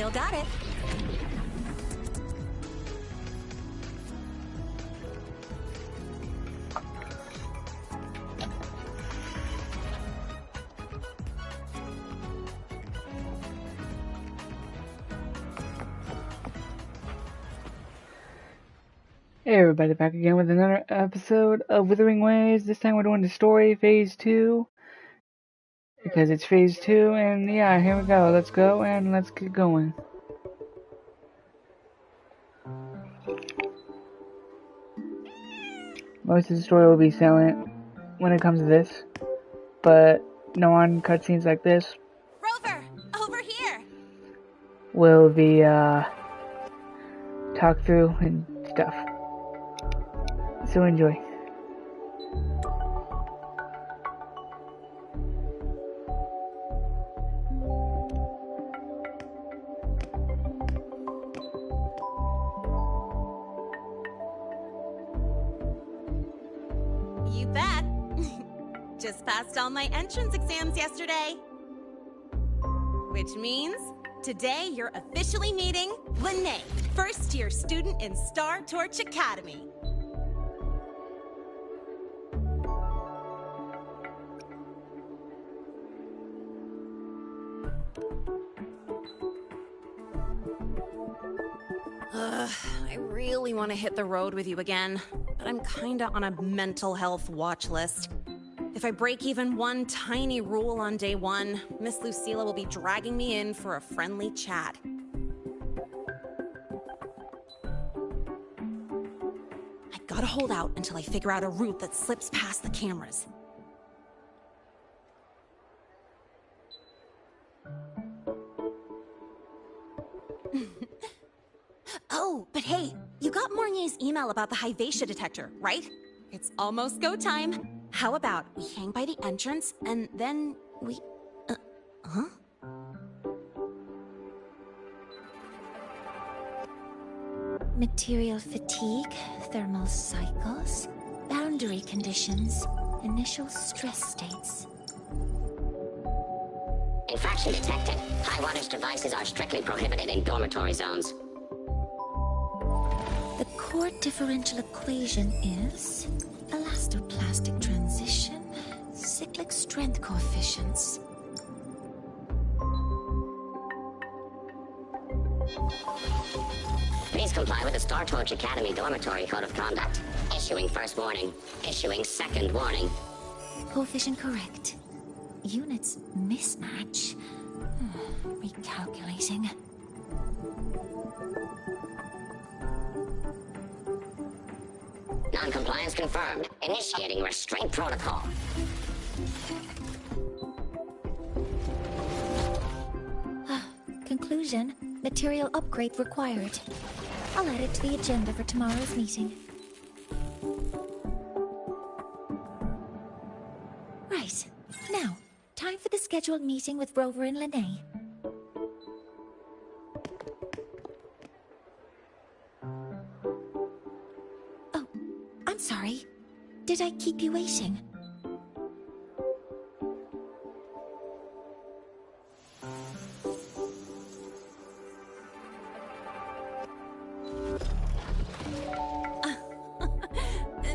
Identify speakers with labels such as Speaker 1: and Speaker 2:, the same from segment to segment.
Speaker 1: Still got it.
Speaker 2: Hey everybody, back again with another episode of Wuthering Waves. This time we're doing the story, phase 2. Because it's phase 2, and yeah, here we go. Let's go, and let's get going. Most of the story will be silent when it comes to this. But no on cutscenes like this.
Speaker 1: Rover, over here!
Speaker 2: Will be, talk through and stuff. So enjoy.
Speaker 1: You bet. Just passed all my entrance exams yesterday. Which means today you're officially meeting Lene, first-year student in Star Torch Academy. I really want to hit the road with you again, but I'm kinda on a mental health watch list. If I break even one tiny rule on day one, Miss Lucilla will be dragging me in for a friendly chat. I gotta hold out until I figure out a route that slips past the cameras. Oh, but hey, you got Mornier's email about the Hyvatia detector, right? It's almost go time. How about we hang by the entrance and then we... huh?
Speaker 3: Material fatigue, thermal cycles, boundary conditions, initial stress states.
Speaker 4: Infraction detected. High wattage devices are strictly prohibited in dormitory zones.
Speaker 3: The core differential equation is elastoplastic transition, cyclic strength coefficients.
Speaker 4: Please comply with the Star Torch Academy Dormitory Code of Conduct. Issuing first warning. Issuing second warning.
Speaker 3: Coefficient correct. Units mismatch. Recalculating.
Speaker 4: Non-compliance confirmed. Initiating restraint protocol.
Speaker 3: Conclusion. Material upgrade required. I'll add it to the agenda for tomorrow's meeting. Right. Now, time for the scheduled meeting with Rover and Lene. Oh, I'm sorry. Did I keep you waiting?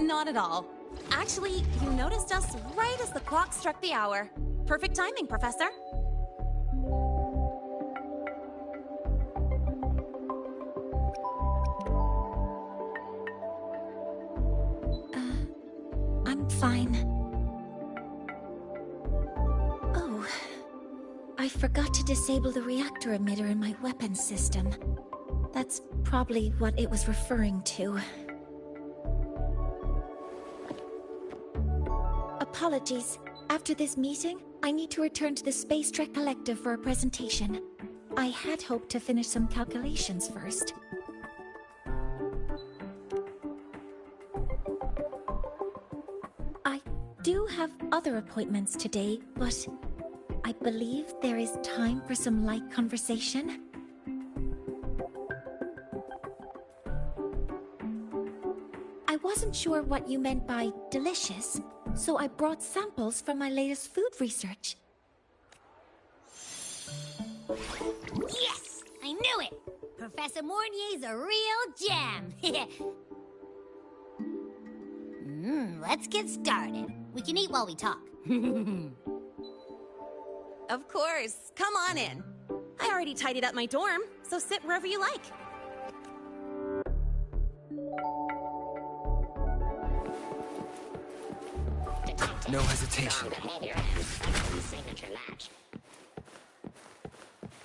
Speaker 1: Not at all. Actually, you noticed us right as the clock struck the hour. Perfect timing, Professor.
Speaker 3: I'm fine. Oh, I forgot to disable the reactor emitter in my weapons system. That's probably what it was referring to. Apologies. After this meeting, I need to return to the Space Trek Collective for a presentation. I had hoped to finish some calculations first. I do have other appointments today, but I believe there is time for some light conversation. I wasn't sure what you meant by delicious, so I brought samples from my latest food research.
Speaker 4: Yes!
Speaker 5: I knew it! Professor Mornier's a real gem! Let's get started. We can eat while we talk.
Speaker 1: Of course. Come on in. I already tidied up my dorm, so sit wherever you like.
Speaker 6: No hesitation.
Speaker 4: Behavior and second signature match.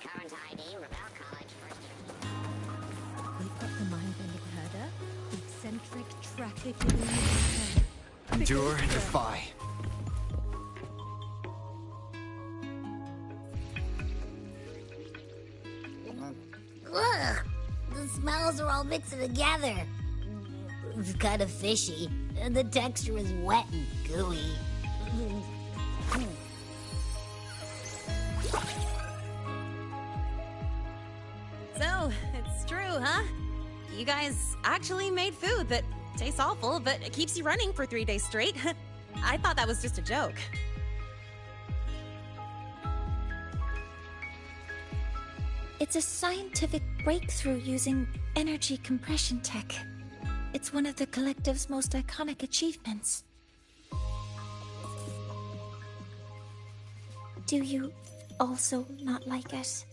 Speaker 4: Current ID, Rebel College, first year.
Speaker 7: We've got the mind-bending herder, the eccentric traffic
Speaker 6: Endure and defy.
Speaker 5: Ugh! The smells are all mixed together. It's kind of fishy. And the texture is wet and gooey.
Speaker 1: So, it's true, huh? You guys actually made food that tastes awful, but it keeps you running for 3 days straight. I thought that was just a joke.
Speaker 3: It's a scientific breakthrough using energy compression tech. It's one of the collective's most iconic achievements. Do you also not like it?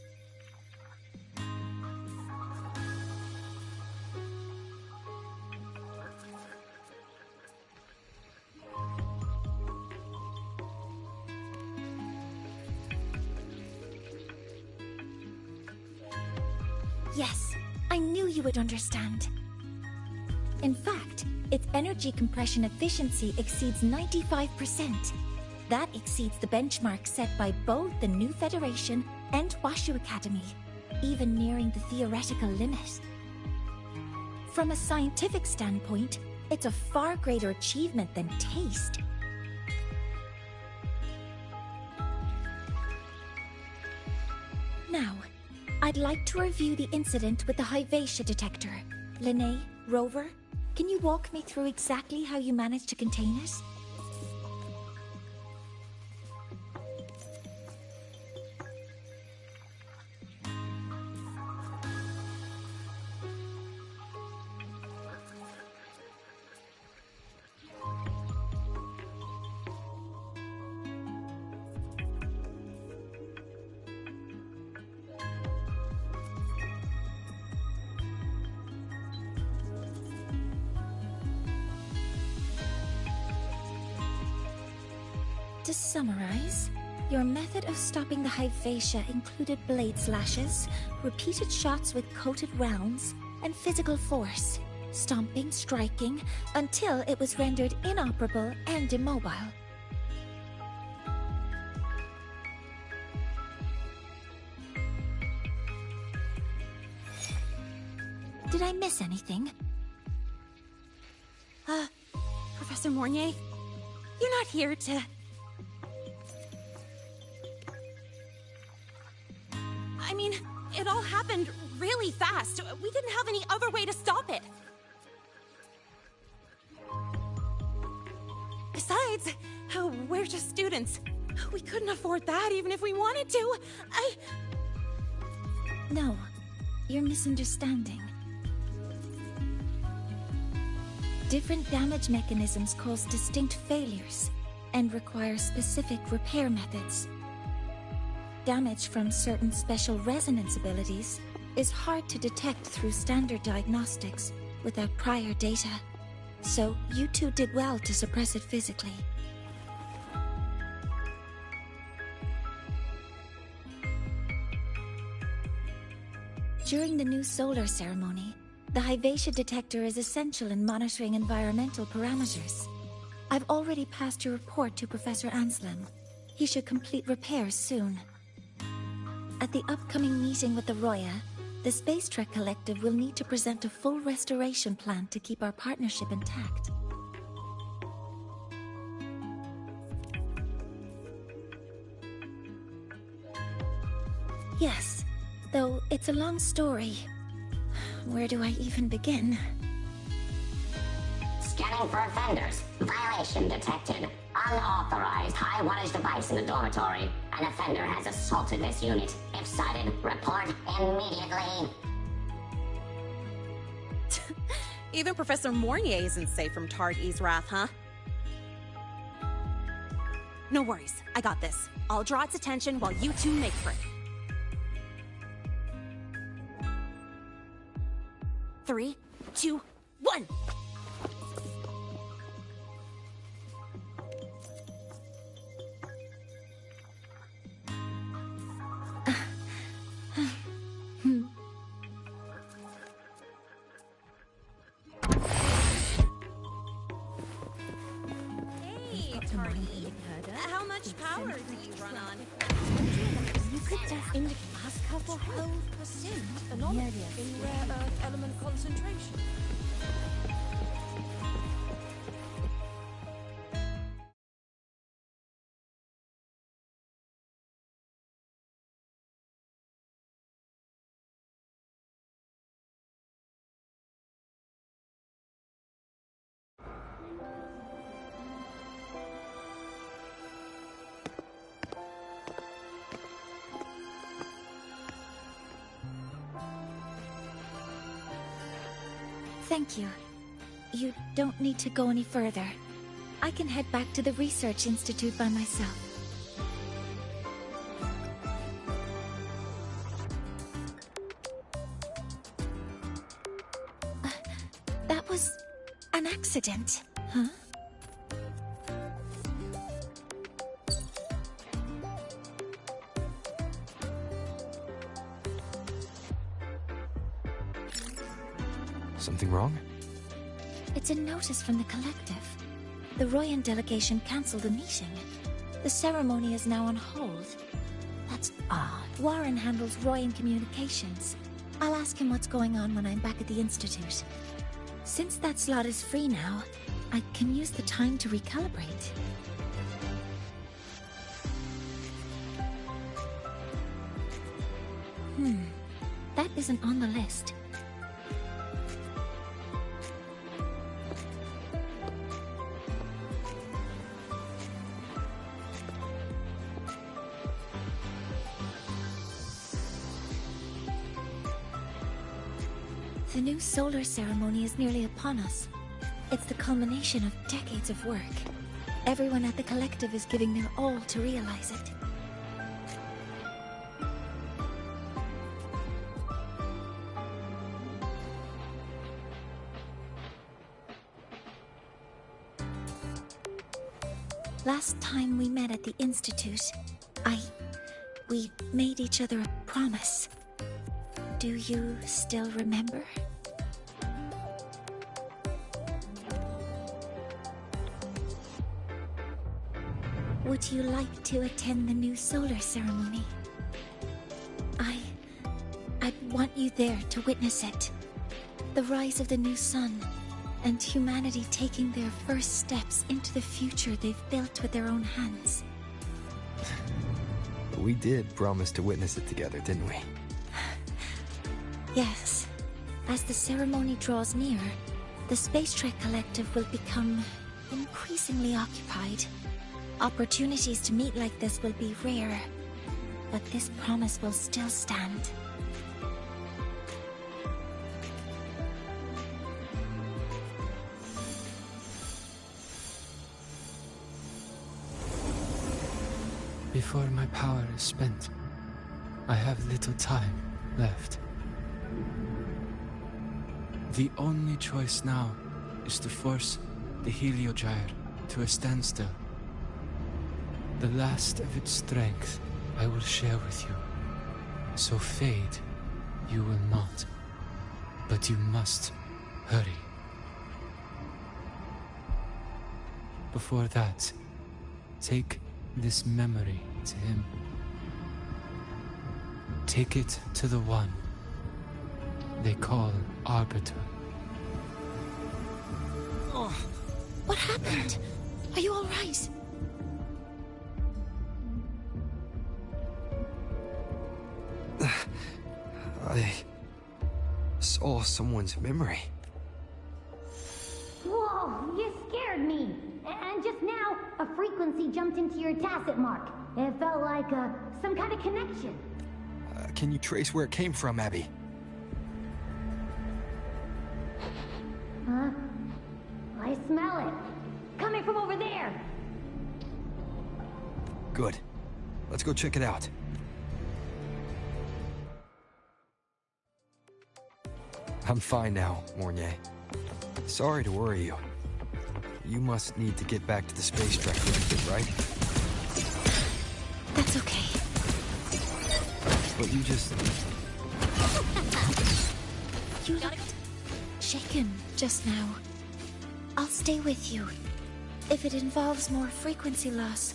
Speaker 3: Yes, I knew you would understand. In fact, its energy compression efficiency exceeds 95%. That exceeds the benchmark set by both the New Federation and Washu Academy, even nearing the theoretical limit. From a scientific standpoint, it's a far greater achievement than taste. Now, I'd like to review the incident with the Hyvatia detector. Linnae, Rover, can you walk me through exactly how you managed to contain it? To summarize, your method of stopping the Hyvatia included blade slashes, repeated shots with coated rounds, and physical force, stomping, striking, until it was rendered inoperable and immobile. Did I miss anything?
Speaker 1: Professor Mornier, you're not here to... I mean, it all happened really fast. We didn't have any other way to stop it. Besides, we're just students. We couldn't afford that even if we wanted to.
Speaker 3: No, you're misunderstanding. Different damage mechanisms cause distinct failures and require specific repair methods. Damage from certain special resonance abilities is hard to detect through standard diagnostics without prior data, so you two did well to suppress it physically. During the new solar ceremony, the Hyvatia detector is essential in monitoring environmental parameters. I've already passed your report to Professor Anselm. He should complete repairs soon. At the upcoming meeting with the Roya, the Space Trek Collective will need to present a full restoration plan to keep our partnership intact. Yes, though it's a long story. Where do I even begin?
Speaker 4: Scanning for offenders. Violation detected. Unauthorized high wattage device in the dormitory. An offender has assaulted this unit. If sighted, report immediately.
Speaker 1: Even Professor Mornier isn't safe from Targ-E's wrath, huh? No worries, I got this. I'll draw its attention while you two make for it. 3, 2, 1! Hey, Targi. How much power do you run on?
Speaker 7: You could just indicate ask her for help.
Speaker 8: 12% anomaly in rare earth element concentration.
Speaker 3: Thank you. You don't need to go any further. I can head back to the Research Institute by myself. That was an accident, huh?
Speaker 6: Something wrong?
Speaker 3: It's a notice from the collective. The Royan delegation cancelled the meeting. The ceremony is now on hold. That's odd. Warren handles Royan communications. I'll ask him what's going on when I'm back at the Institute. Since that slot is free now, I can use the time to recalibrate. That isn't on the list. The new solar ceremony is nearly upon us. It's the culmination of decades of work. Everyone at the collective is giving their all to realize it. Last time we met at the Institute, we made each other a promise. Do you still remember? Would you like to attend the new solar ceremony? I'd want you there to witness it. The rise of the new sun, and humanity taking their first steps into the future they've built with their own hands.
Speaker 6: We did promise to witness it together, didn't we?
Speaker 3: Yes. As the ceremony draws near, the Space Trek Collective will become increasingly occupied. Opportunities to meet like this will be rare, but this promise will still stand.
Speaker 9: Before my power is spent, I have little time left. The only choice now is to force the Heliogyre to a standstill. The last of its strength I will share with you. So fade you will not. But you must hurry. Before that, take this memory to him. Take it to the one they call Arbiter.
Speaker 3: Oh, what happened? Are you all right?
Speaker 6: I saw someone's memory.
Speaker 5: Whoa, you scared me. And just now, a frequency jumped into your tacit mark. It felt like some kind of connection.
Speaker 6: Can you trace where it came from, Abby?
Speaker 5: Huh? I smell it. Coming from over there.
Speaker 6: Good. Let's go check it out. I'm fine now, Mornier. Sorry to worry you. You must need to get back to the space trek collective, right?
Speaker 3: That's okay.
Speaker 6: But you just...
Speaker 3: You looked shaken just now. I'll stay with you. If it involves more frequency loss,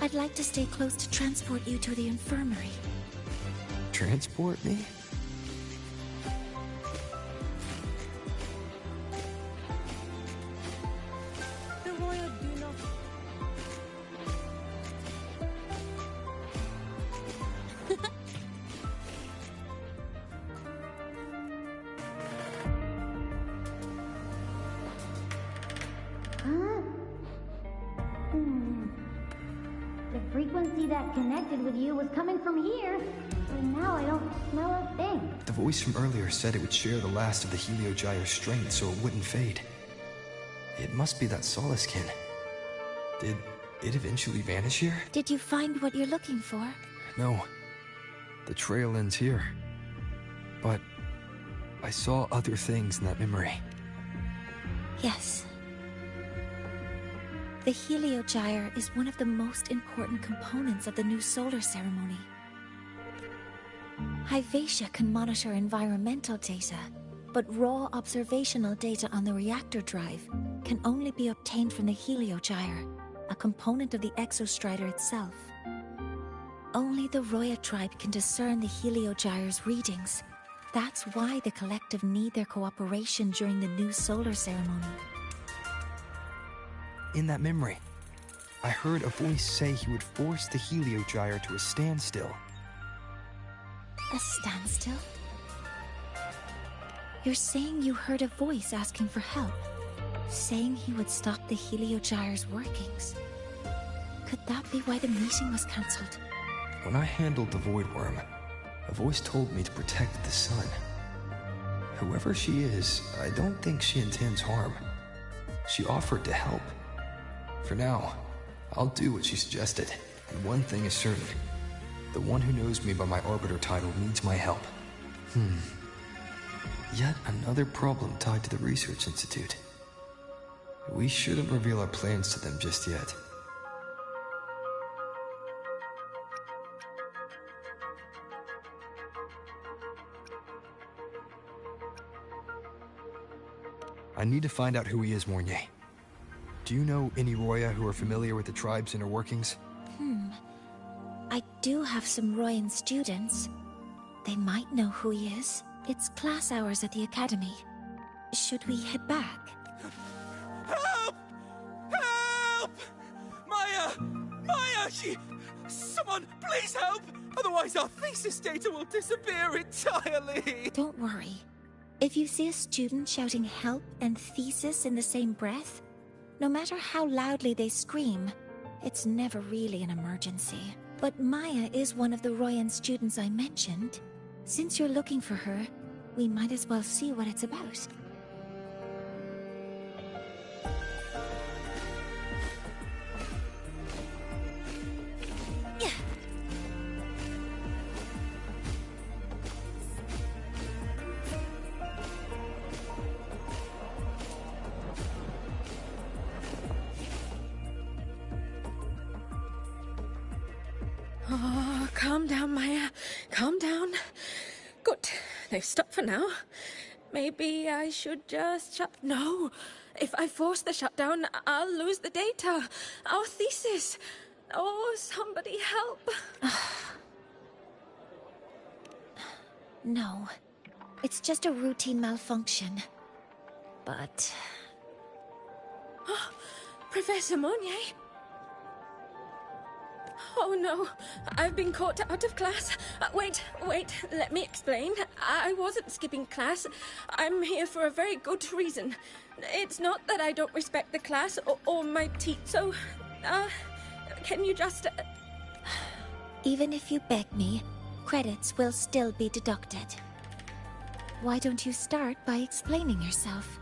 Speaker 3: I'd like to stay close to transport you to the infirmary.
Speaker 6: Transport me?
Speaker 8: The royal do not.
Speaker 5: Huh? The frequency that connected with you was coming from here, but now I don't smell a thing.
Speaker 6: The voice from earlier said it would share the last of the Heliogyre's strength so it wouldn't fade. It must be that Solaskin. Did it eventually vanish here?
Speaker 3: Did you find what you're looking for?
Speaker 6: No. The trail ends here. But I saw other things in that memory.
Speaker 3: Yes. The Heliogyre is one of the most important components of the new solar ceremony. Hyvatia can monitor environmental data, but raw observational data on the reactor drive can only be obtained from the Heliogyre, a component of the Exostrider itself. Only the Roya tribe can discern the Heliogyre's readings. That's why the collective need their cooperation during the new solar ceremony.
Speaker 6: In that memory, I heard a voice say he would force the Heliogyre to a standstill.
Speaker 3: A standstill? You're saying you heard a voice asking for help, saying he would stop the Heliogyre's workings. Could that be why the meeting was cancelled?
Speaker 6: When I handled the Void Worm, a voice told me to protect the sun. Whoever she is, I don't think she intends harm. She offered to help. For now, I'll do what she suggested, and one thing is certain. The one who knows me by my Arbiter title needs my help. Yet another problem tied to the Research Institute. We shouldn't reveal our plans to them just yet. I need to find out who he is, Mornier. Do you know any Roya who are familiar with the tribe's inner workings?
Speaker 3: I do have some Royan students. They might know who he is. It's class hours at the academy. Should we head back?
Speaker 9: Help! Help! Maya! Maya! Someone, please help! Otherwise our thesis data will disappear entirely!
Speaker 3: Don't worry. If you see a student shouting help and thesis in the same breath, no matter how loudly they scream, it's never really an emergency. But Maya is one of the Royan students I mentioned. Since you're looking for her, we might as well see what it's about.
Speaker 8: Oh, calm down, Maya. Calm down. Good. They've stopped for now. Maybe I should just shut... No. If I force the shutdown, I'll lose the data. Our thesis. Oh, somebody help.
Speaker 3: No. It's just a routine malfunction. But...
Speaker 8: Professor Monnier? Oh no, I've been caught out of class. Wait, let me explain. I wasn't skipping class. I'm here for a very good reason. It's not that I don't respect the class or my teacher, so... can you just...
Speaker 3: Even if you beg me, credits will still be deducted. Why don't you start by explaining yourself?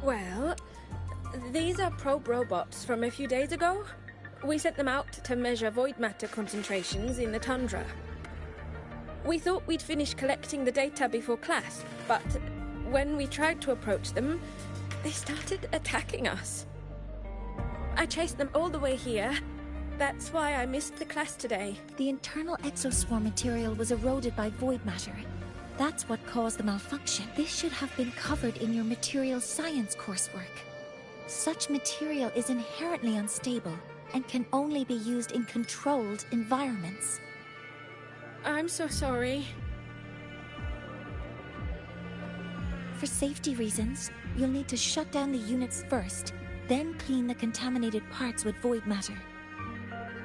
Speaker 8: Well, these are probe robots from a few days ago. We sent them out to measure void matter concentrations in the tundra. We thought we'd finish collecting the data before class, but when we tried to approach them, they started attacking us. I chased them all the way here. That's why I missed the class today.
Speaker 3: The internal exoswarm material was eroded by void matter. That's what caused the malfunction. This should have been covered in your material science coursework. Such material is inherently unstable and can only be used in controlled environments.
Speaker 8: I'm so sorry.
Speaker 3: For safety reasons, you'll need to shut down the units first, then clean the contaminated parts with void matter.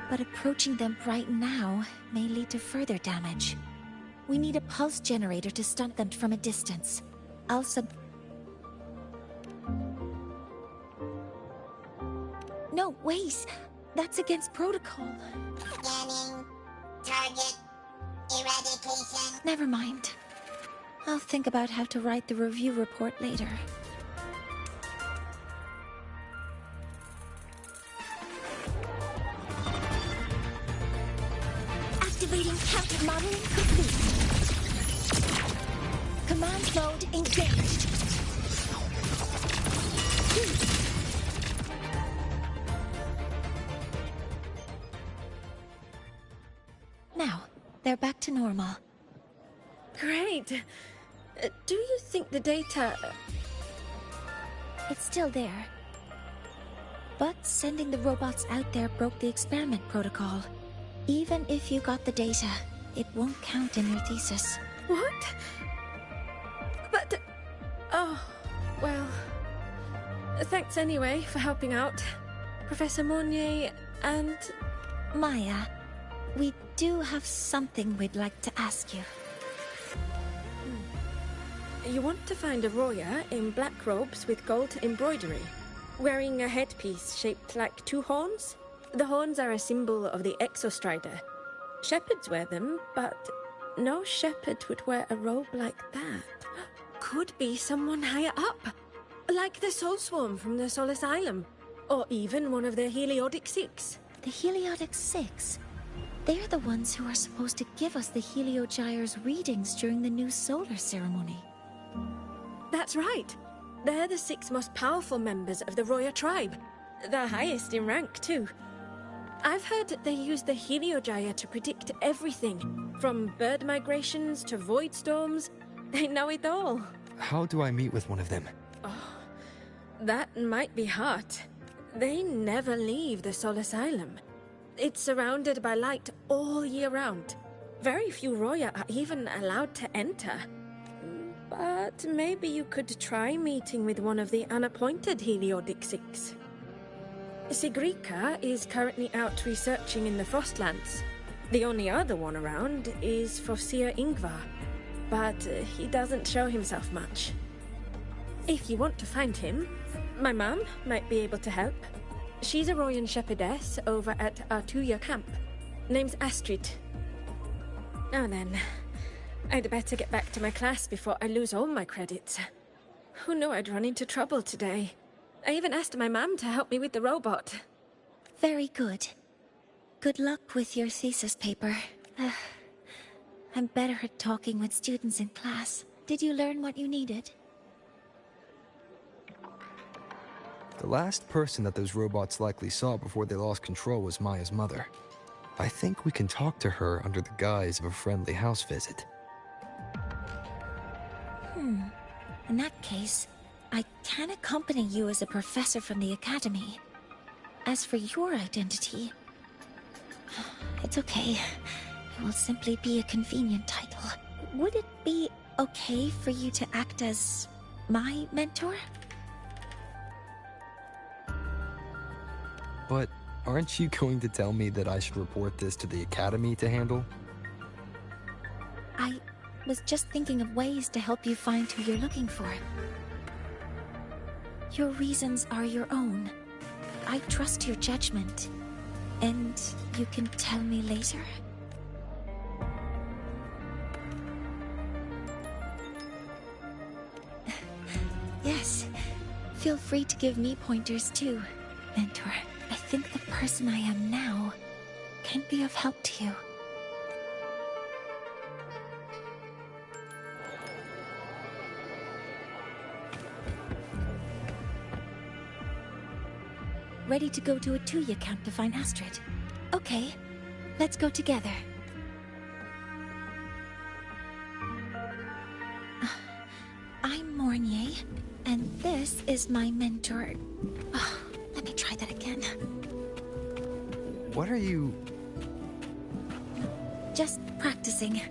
Speaker 3: But approaching them right now may lead to further damage. We need a pulse generator to stun them from a distance. I'll No, wait! That's against protocol.
Speaker 5: Scanning. Target. Eradication.
Speaker 3: Never mind. I'll think about how to write the review report later. Activating counter modeling complete. Command mode engaged. Now, they're back to normal.
Speaker 8: Great. Do you think the data...
Speaker 3: It's still there. But sending the robots out there broke the experiment protocol. Even if you got the data, it won't count in your thesis.
Speaker 8: What? But... Oh, well... Thanks anyway for helping out. Professor Mournier and...
Speaker 3: Maya, we do have something we'd like to ask you.
Speaker 8: You want to find a Roya in black robes with gold embroidery, wearing a headpiece shaped like two horns? The horns are a symbol of the Exostrider. Shepherds wear them, but no shepherd would wear a robe like that. Could be someone higher up, like the Soul Swarm from the Soul Asylum, or even one of the Heliodic Six.
Speaker 3: The Heliodic Six? They're the ones who are supposed to give us the Heliogyre's readings during the new solar ceremony.
Speaker 8: That's right. They're the 6 most powerful members of the Roya tribe. The highest in rank, too. I've heard that they use the Heliogyre to predict everything, from bird migrations to void storms. They know it all.
Speaker 6: How do I meet with one of them?
Speaker 8: Oh, that might be hard. They never leave the Soul Asylum. It's surrounded by light all year round. Very few Roya are even allowed to enter. But maybe you could try meeting with one of the unappointed Heliodic Six. Sigrika is currently out researching in the Frostlands. The only other one around is Fosia Ingvar, but he doesn't show himself much. If you want to find him, my mum might be able to help. She's a Royan shepherdess over at Artuya camp. Name's Astrid. Now then, I'd better get back to my class before I lose all my credits. Who knew I'd run into trouble today? I even asked my mum to help me with the robot.
Speaker 3: Very good. Good luck with your thesis paper. I'm better at talking with students in class. Did you learn what you needed?
Speaker 6: The last person that those robots likely saw before they lost control was Maya's mother. I think we can talk to her under the guise of a friendly house visit.
Speaker 3: In that case, I can accompany you as a professor from the academy. As for your identity, it's okay. It will simply be a convenient title. Would it be okay for you to act as my mentor?
Speaker 6: But aren't you going to tell me that I should report this to the academy to handle?
Speaker 3: I was just thinking of ways to help you find who you're looking for. Your reasons are your own. I trust your judgment. And you can tell me later? Yes. Feel free to give me pointers too, Mentor. I think the person I am now can be of help to you. Ready to go to a Tuya camp to find Astrid? Okay, let's go together. I'm Mornier, and this is my mentor. Oh, let me try that again.
Speaker 6: What are you...
Speaker 3: Just practicing.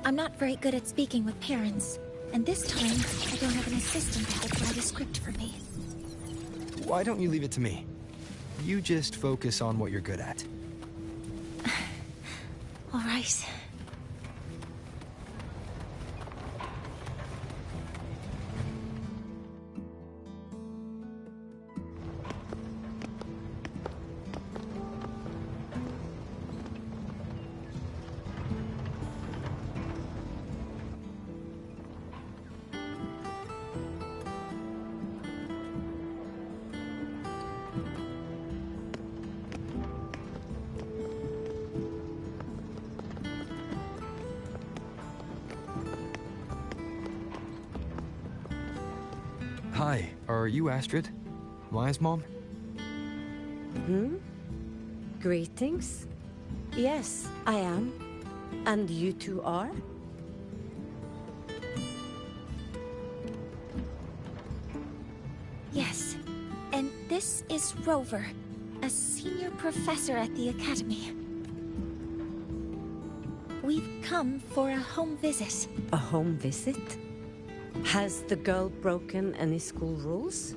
Speaker 3: I'm not very good at speaking with parents, and this time I don't have an assistant to help write a script for me.
Speaker 6: Why don't you leave it to me? You just focus on what you're good at.
Speaker 3: All right.
Speaker 6: Hi, are you Astrid? Maya's mom?
Speaker 10: Greetings. Yes, I am. And you two are?
Speaker 3: Yes. And this is Rover, a senior professor at the Academy. We've come for a home visit.
Speaker 10: A home visit? Has the girl broken any school rules?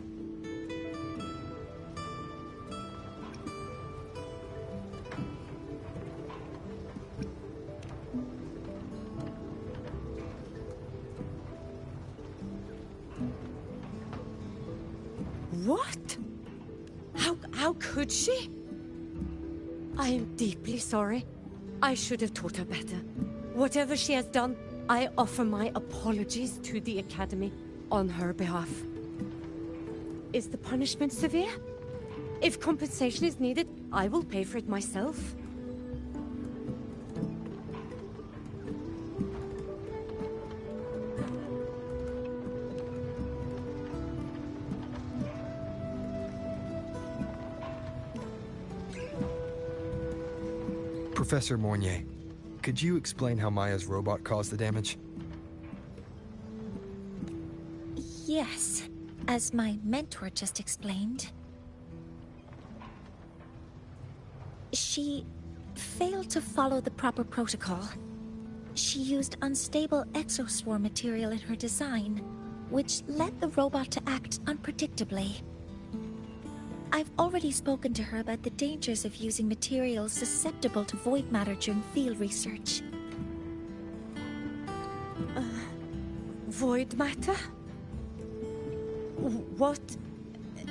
Speaker 10: What? How could she? I am deeply sorry. I should have taught her better. Whatever she has done, I offer my apologies to the Academy on her behalf. Is the punishment severe? If compensation is needed, I will pay for it myself.
Speaker 6: Professor Mornier, could you explain how Maya's robot caused the damage?
Speaker 3: Yes, as my mentor just explained. She failed to follow the proper protocol. She used unstable exoswarm material in her design, which led the robot to act unpredictably. I've already spoken to her about the dangers of using materials susceptible to void matter during field research.
Speaker 10: Void matter? What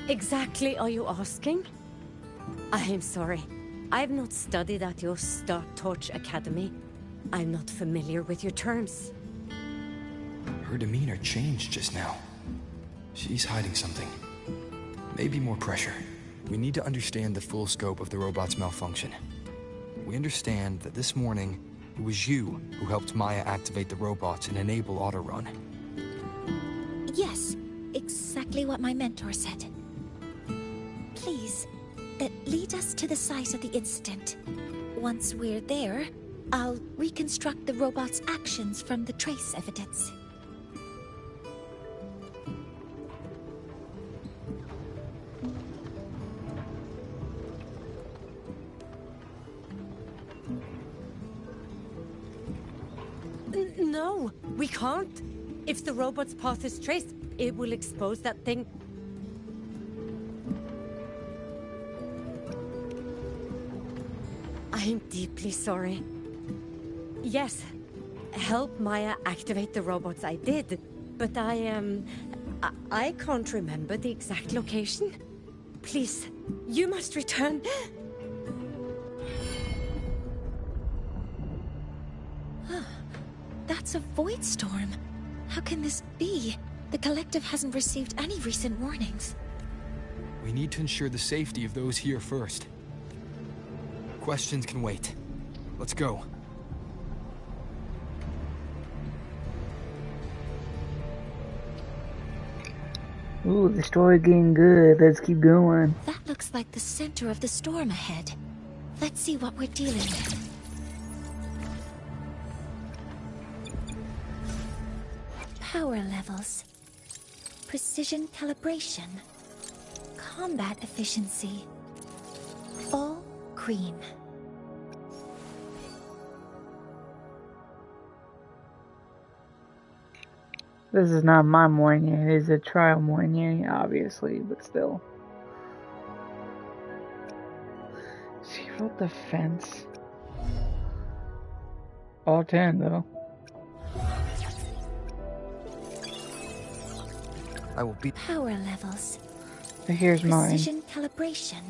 Speaker 10: exactly are you asking? I am sorry. I have not studied at your Star Torch Academy. I'm not familiar with your terms.
Speaker 6: Her demeanor changed just now. She's hiding something. Maybe more pressure. We need to understand the full scope of the robot's malfunction. We understand that this morning, it was you who helped Maya activate the robots and enable auto-run.
Speaker 3: Yes, exactly what my mentor said. Please, lead us to the site of the incident. Once we're there, I'll reconstruct the robot's actions from the trace evidence.
Speaker 10: No, we can't. If the robot's path is traced, it will expose that thing. I am deeply sorry. Yes, help Maya activate the robots I did, but I can't remember the exact location. Please, you must return.
Speaker 3: a void storm. How can this be? The collective hasn't received any recent warnings.
Speaker 6: We need to ensure the safety of those here first. Questions can wait. Let's go.
Speaker 2: Ooh, the story getting good. Let's keep going.
Speaker 3: That looks like the center of the storm ahead. Let's see what we're dealing with. Power levels. Precision calibration. Combat efficiency. All green.
Speaker 2: This is not my Moynier, it is a trial Moynier, obviously, but still. She wrote the fence. All 10, though.
Speaker 6: I will be.
Speaker 3: Power levels.
Speaker 2: Here's mine.
Speaker 3: Precision calibration.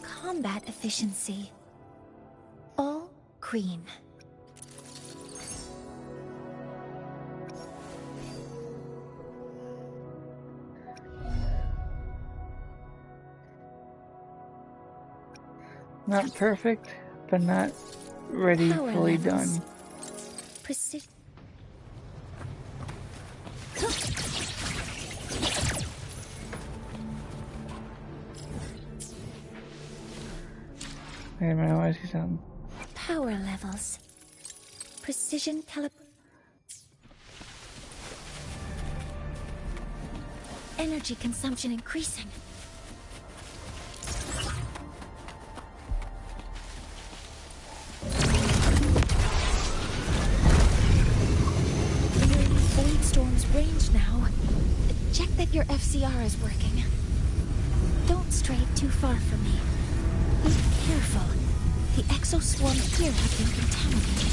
Speaker 3: Combat efficiency. All green.
Speaker 2: Not perfect, but not ready,
Speaker 3: Power
Speaker 2: fully
Speaker 3: levels.
Speaker 2: done.
Speaker 3: Precision.
Speaker 2: Wait a minute, I see something.
Speaker 3: Power levels. Precision energy consumption increasing. Nearing Void Storm's range now. Check that your FCR is working. Don't stray too far from me. Be careful. The exoswarm here have been contaminated.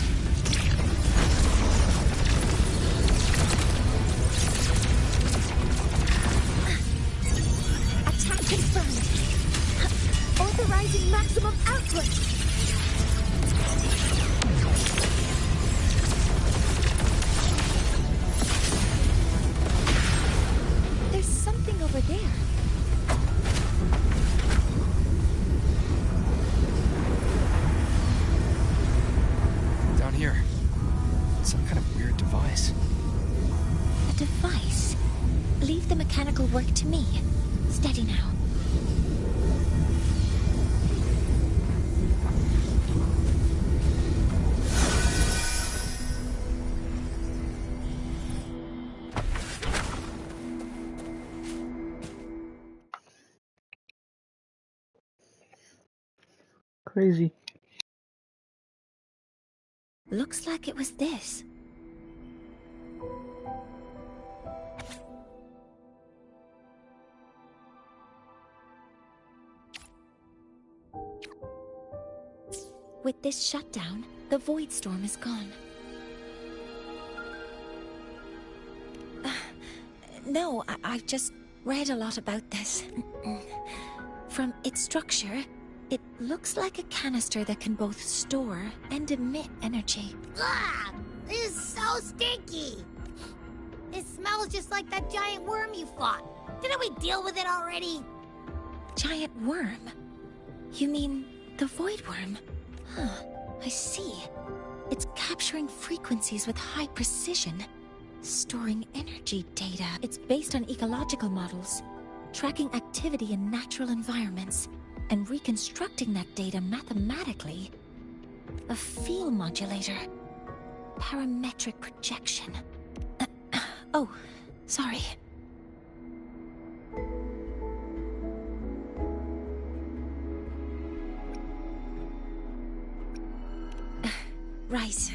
Speaker 3: Attack confirmed. Authorizing maximum output. There's something over there.
Speaker 6: Down here. Some kind of weird device.
Speaker 3: A device. Leave the mechanical work to me. Steady now.
Speaker 2: Crazy.
Speaker 3: Looks like it was this. With this shutdown, the Void Storm is gone. No, I've just read a lot about this. From its structure, it looks like a canister that can both store and emit energy.
Speaker 5: Ugh! This is so stinky! It smells just like that giant worm you fought. Didn't we deal with it already?
Speaker 3: Giant worm? You mean the Void Worm? Huh, I see. It's capturing frequencies with high precision, storing energy data. It's based on ecological models, tracking activity in natural environments, and reconstructing that data mathematically. A field modulator. Parametric projection. Oh, sorry. Right.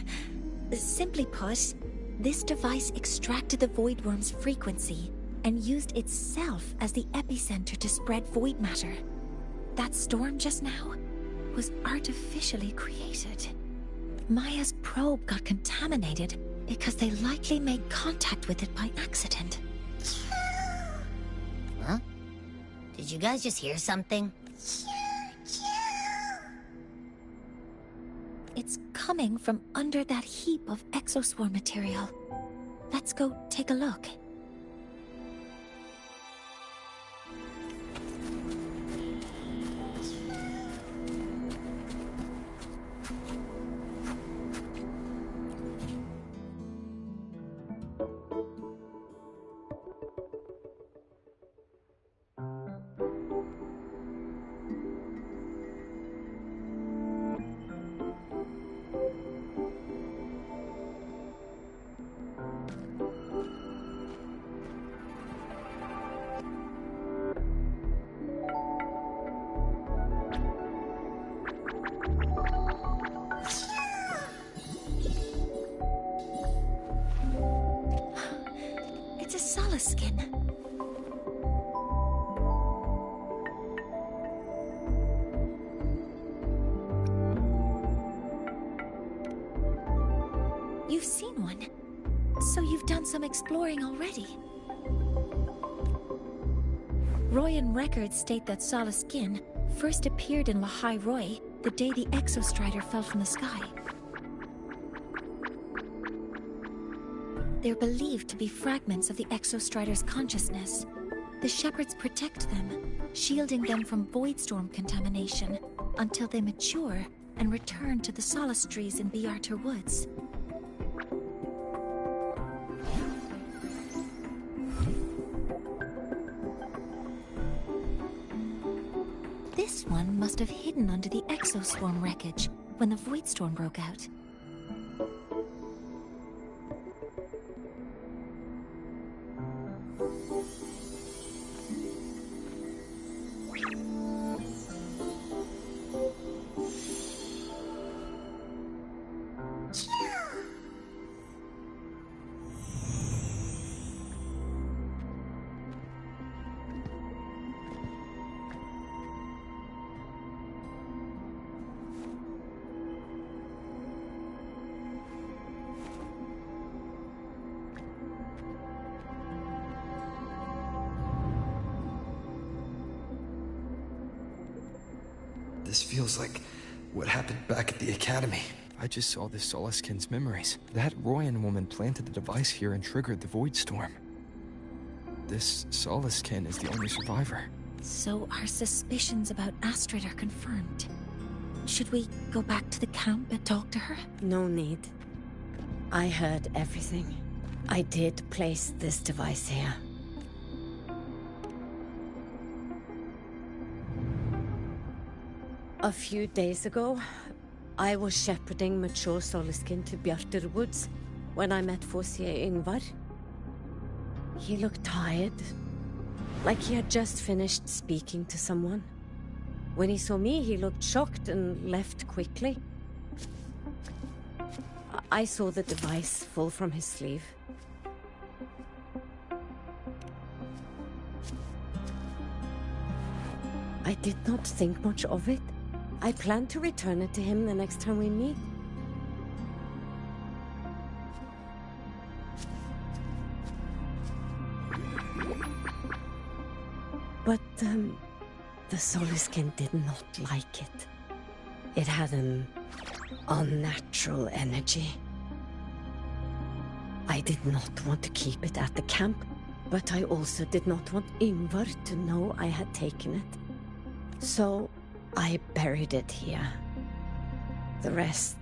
Speaker 3: Simply put, this device extracted the Void Worm's frequency and used itself as the epicenter to spread void matter. That storm just now was artificially created. Maya's probe got contaminated because they likely made contact with it by accident.
Speaker 5: Huh? Did you guys just hear something?
Speaker 3: It's coming from under that heap of exoswarm material. Let's go take a look. It's a Solace skin. You've seen one, so you've done some exploring already. Royan records state that Solace skin first appeared in Lahai Roy the day the Exostrider fell from the sky. They're believed to be fragments of the Exostrider's consciousness. The shepherds protect them, shielding them from voidstorm contamination until they mature and return to the Solace trees in Biarter Woods. This one must have hidden under the exoswarm wreckage when the voidstorm broke out.
Speaker 6: This feels like what happened back at the Academy.
Speaker 9: I just saw this Solaskin's memories. That Royan woman planted the device here and triggered the void storm. This Solaskin is the only survivor.
Speaker 3: So our suspicions about Astrid are confirmed. Should we go back to the camp and talk to her?
Speaker 10: No need. I heard everything. I did place this device here. A few days ago, I was shepherding mature Solaskin to Bjartur Woods when I met Fossier Ingvar. He looked tired, like he had just finished speaking to someone. When he saw me, he looked shocked and left quickly. I saw the device fall from his sleeve. I did not think much of it. I plan to return it to him the next time we meet. But, the Solaskin did not like it. It had an unnatural energy. I did not want to keep it at the camp, but I also did not want Ingvar to know I had taken it. So, I buried it here. The rest,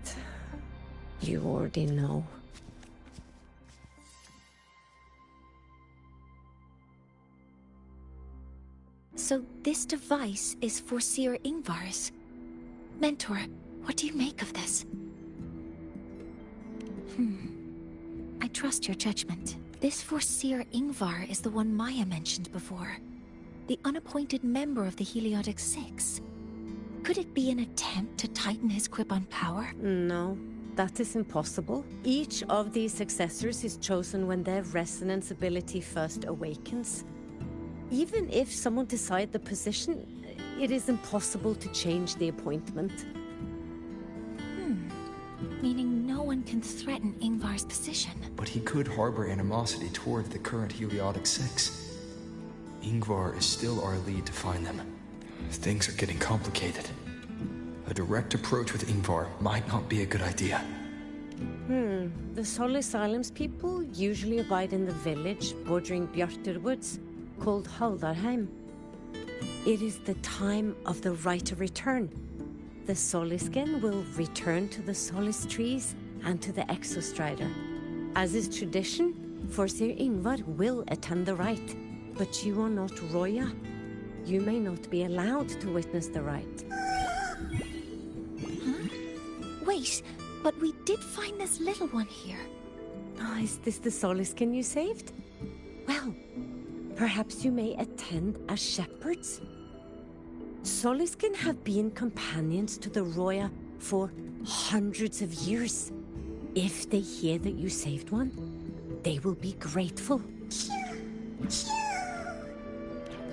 Speaker 10: you already know.
Speaker 3: So this device is Forseer Ingvar's. Mentor, what do you make of this? I trust your judgment. This Forseer Ingvar is the one Maya mentioned before. The unappointed member of the Heliotic Six. Could it be an attempt to tighten his grip on power?
Speaker 10: No, that is impossible. Each of these successors is chosen when their resonance ability first awakens. Even if someone decides the position, it is impossible to change the appointment.
Speaker 3: Meaning no one can threaten Ingvar's position.
Speaker 6: But he could harbor animosity toward the current Heliotic Six. Ingvar is still our lead to find them. Things are getting complicated. A direct approach with Ingvar might not be a good idea.
Speaker 10: The Solace Islands people usually abide in the village bordering Bjartur Woods, called Haldarheim. It is the time of the right of return. The Soliskin will return to the Solace trees and to the Exostrider. As is tradition, Forsir Ingvar will attend the rite, but you are not Roya. You may not be allowed to witness the rite.
Speaker 3: Wait, but we did find this little one here.
Speaker 10: Ah, is this the Soliskin you saved? Well, perhaps you may attend as shepherds? Soliskin have been companions to the Roya for hundreds of years. If they hear that you saved one, they will be grateful.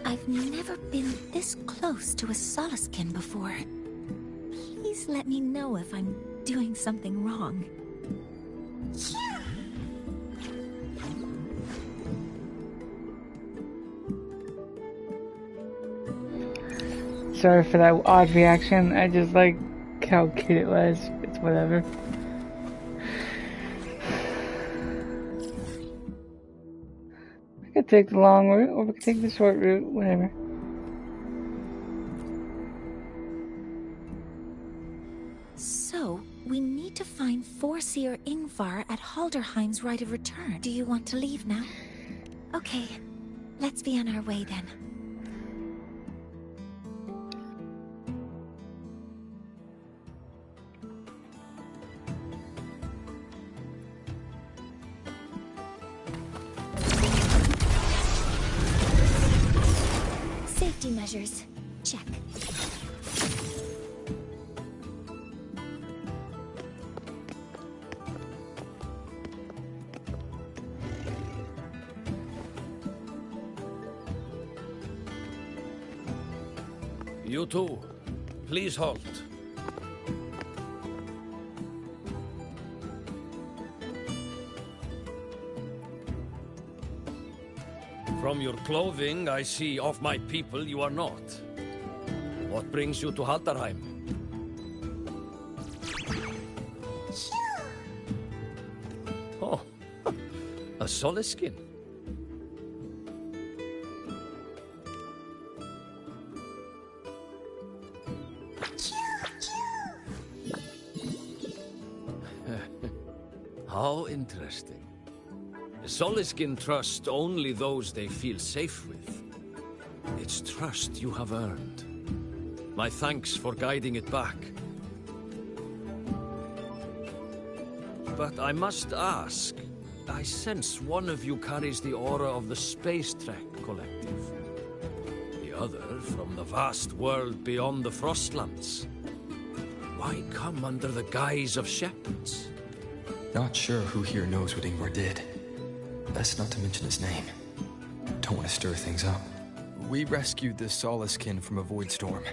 Speaker 3: I've never been this close to a Soliskin before. Please let me know if I'm doing something wrong.
Speaker 2: Sorry for that odd reaction. I just like how cute it was. It's whatever. We could take the long route, or we could take the short route, whatever.
Speaker 3: So, we need to find Forsir Ingvar at Halderheim's right of return. Do you want to leave now? Okay, let's be on our way then. Safety measures. Check.
Speaker 11: You two, please halt. From your clothing, I see of my people you are not. What brings you to Haldarheim? Oh, a Soliskin. How interesting. The Soliskin trust only those they feel safe with. It's trust you have earned. My thanks for guiding it back. But I must ask, I sense one of you carries the aura of the Space Trek Collective. The other from the vast world beyond the Frostlands. Why come under the guise of shepherds?
Speaker 6: Not sure who here knows what Ingvar did. Best not to mention his name. Don't want to stir things up. We rescued the Soliskin from a void storm.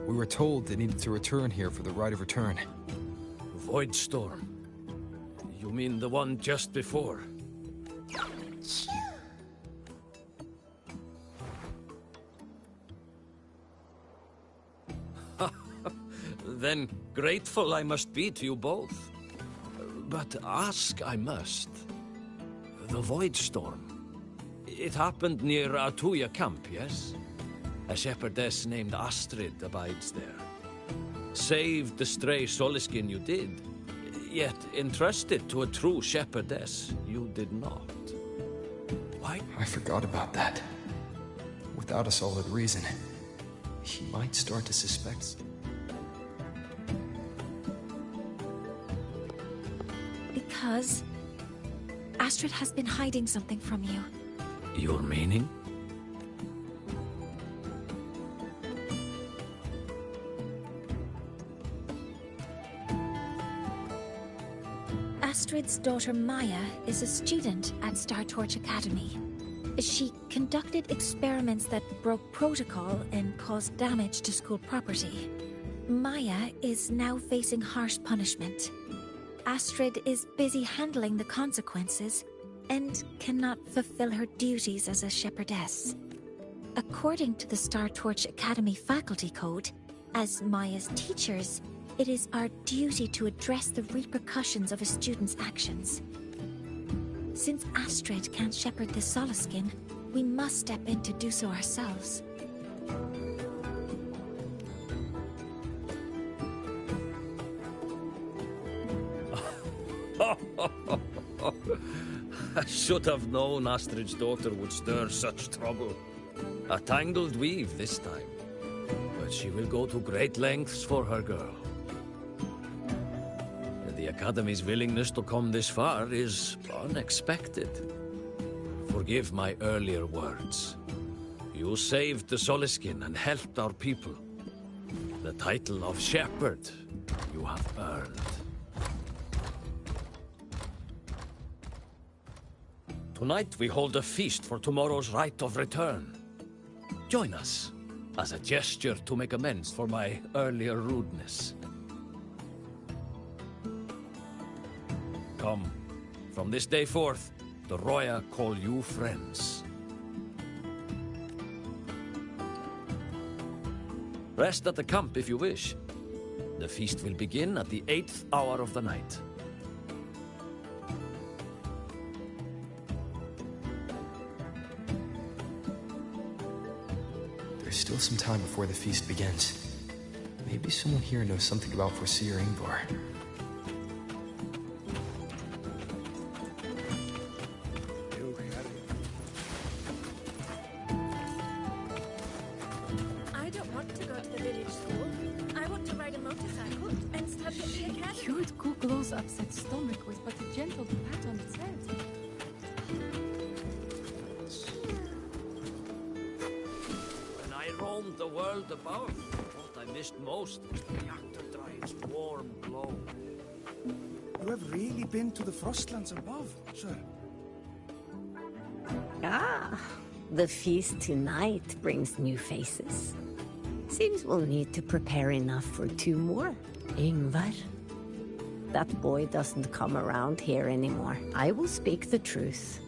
Speaker 6: We were told they needed to return here for the rite of return.
Speaker 11: Void storm? You mean the one just before? Then grateful I must be to you both. But ask I must. The Void Storm. It happened near Atuya camp, yes? A shepherdess named Astrid abides there. Saved the stray Soliskin you did, yet entrusted to a true shepherdess you did not. Why?
Speaker 6: I forgot about that. Without a solid reason, he might start to suspect.
Speaker 3: Because Astrid has been hiding something from you.
Speaker 11: Your meaning?
Speaker 3: Astrid's daughter Maya is a student at Star Torch Academy. She conducted experiments that broke protocol and caused damage to school property. Maya is now facing harsh punishment. Astrid is busy handling the consequences and cannot fulfill her duties as a shepherdess. According to the Star Torch Academy faculty code, As Maya's teachers, it is our duty to address the repercussions of a student's actions. Since Astrid can't shepherd the Solaskin, we must step in to do so ourselves.
Speaker 11: I should have known Astrid's daughter would stir such trouble. A tangled weave this time. But she will go to great lengths for her girl. The Academy's willingness to come this far is unexpected. Forgive my earlier words. You saved the Soliskin and helped our people. The title of shepherd you have earned. Tonight we hold a feast for tomorrow's rite of return. Join us, as a gesture to make amends for my earlier rudeness. Come, from this day forth, the Roya call you friends. Rest at the camp if you wish. The feast will begin at the 8th hour of the night.
Speaker 6: There's still some time before the feast begins. Maybe someone here knows something about Foreseer Ingvar.
Speaker 8: I don't want to go to the village school. I want to ride a motorcycle and study at the academy.
Speaker 12: Cured Kuglow's upset stomach with but a gentle pat on its head.
Speaker 11: When I roamed the world above, what I missed most was the reactor drive's warm glow.
Speaker 13: You have really been to the Frostlands above, sir?
Speaker 14: Ah, the feast tonight brings new faces. Seems we'll need to prepare enough for 2 more. Ingvar. That boy doesn't come around here anymore. I will speak the truth.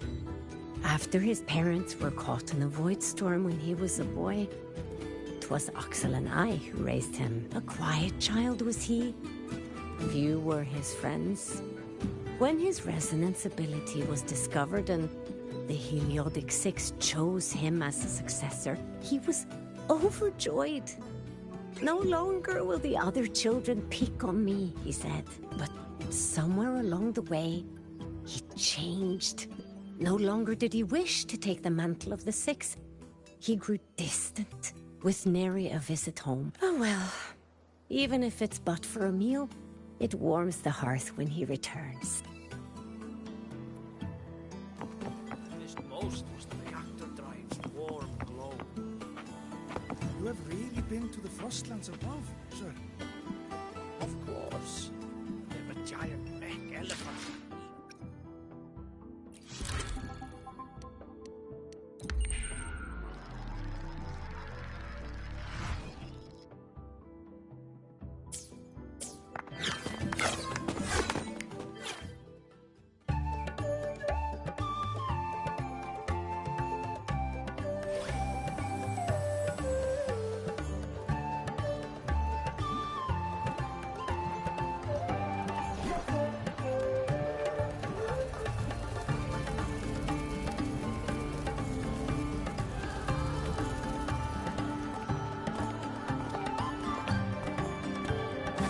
Speaker 14: After his parents were caught in a void storm when he was a boy, 'twas Axel and I who raised him. A quiet child was he. Few were his friends. When his resonance ability was discovered and the Heliodic Six chose him as a successor, he was overjoyed. No longer will the other children pick on me, he said. But somewhere along the way, he changed. No longer did he wish to take the mantle of the Six. He grew distant, with nary a visit home. Oh well, even if it's but for a meal, it warms the hearth when he returns.
Speaker 11: Most was the reactor drive's warm glow.
Speaker 13: You have really been to the Frostlands above, sir?
Speaker 11: Of course. They have a giant mech elephant.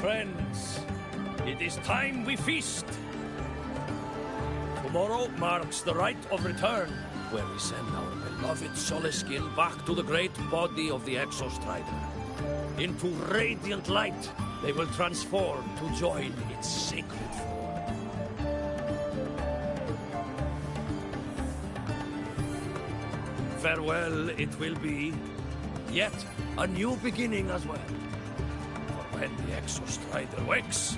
Speaker 11: Friends, it is time we feast. Tomorrow marks the rite of return, where we send our beloved Soliskin back to the great body of the Exostrider. Into radiant light, they will transform to join its sacred form. Farewell it will be, yet a new beginning as well. When the Exostrider wakes,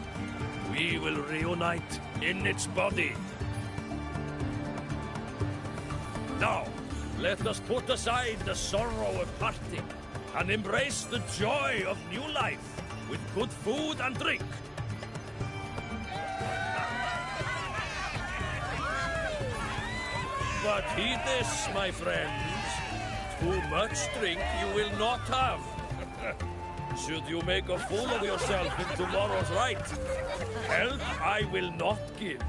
Speaker 11: we will reunite in its body. Now, let us put aside the sorrow of parting and embrace the joy of new life with good food and drink. But heed this, my friends. Too much drink you will not have. Should you make a fool of yourself in tomorrow's rite, help I will not give.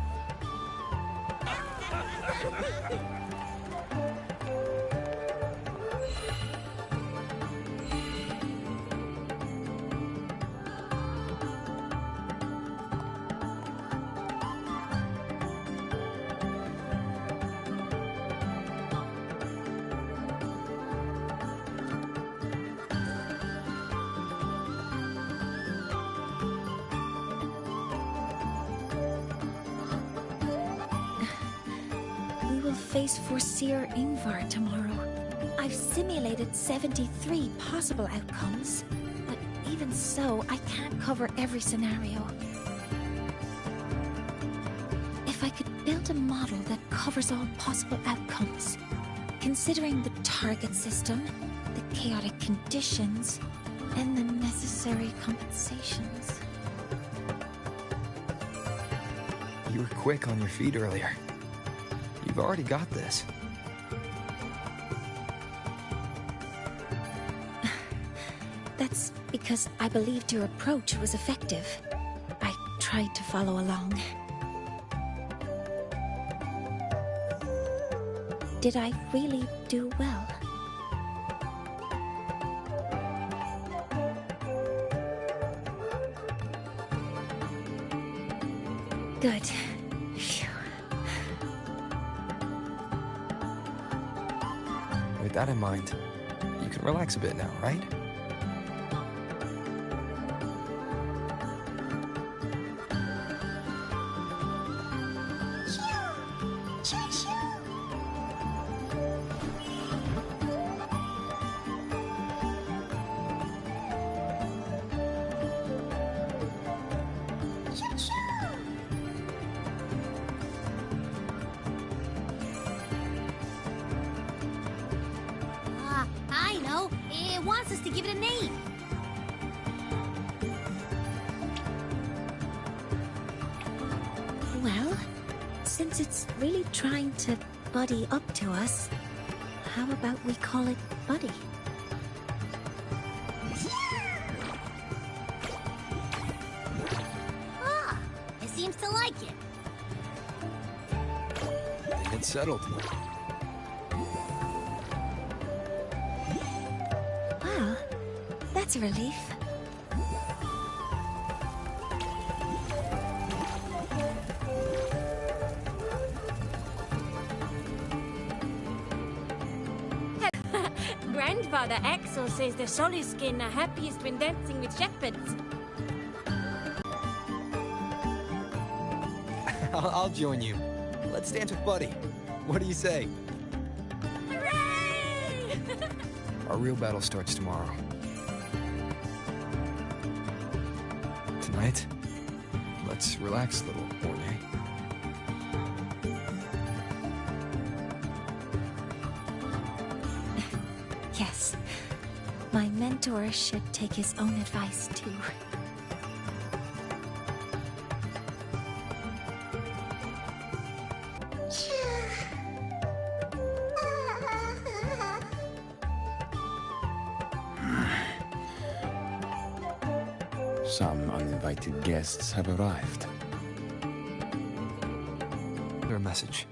Speaker 3: We will face Forseer Ingvar tomorrow. I've simulated 73 possible outcomes, but even so, I can't cover every scenario. If I could build a model that covers all possible outcomes, considering the target system, the chaotic conditions, and the necessary compensations.
Speaker 6: You were quick on your feet earlier. You've already got this.
Speaker 3: That's because I believed your approach was effective. I tried to follow along. Did I really do well? Good. Phew.
Speaker 6: With that in mind, you can relax a bit now, right?
Speaker 5: I know. It wants us to give it a name.
Speaker 3: Well, since it's really trying to buddy up to us, how about we call it Buddy?
Speaker 5: Ah, it seems to like it.
Speaker 6: I think it's settled.
Speaker 3: Well, that's a relief.
Speaker 8: Grandfather Axel says the Soluskin are happiest when dancing with shepherds.
Speaker 6: I'll join you. Let's dance with Buddy. What do you say?
Speaker 8: Hooray!
Speaker 6: Our real battle starts tomorrow. Tonight, let's relax a little, Orne.
Speaker 3: Yes. My mentor should take his own advice, too.
Speaker 15: Some uninvited guests have arrived.
Speaker 6: Your message.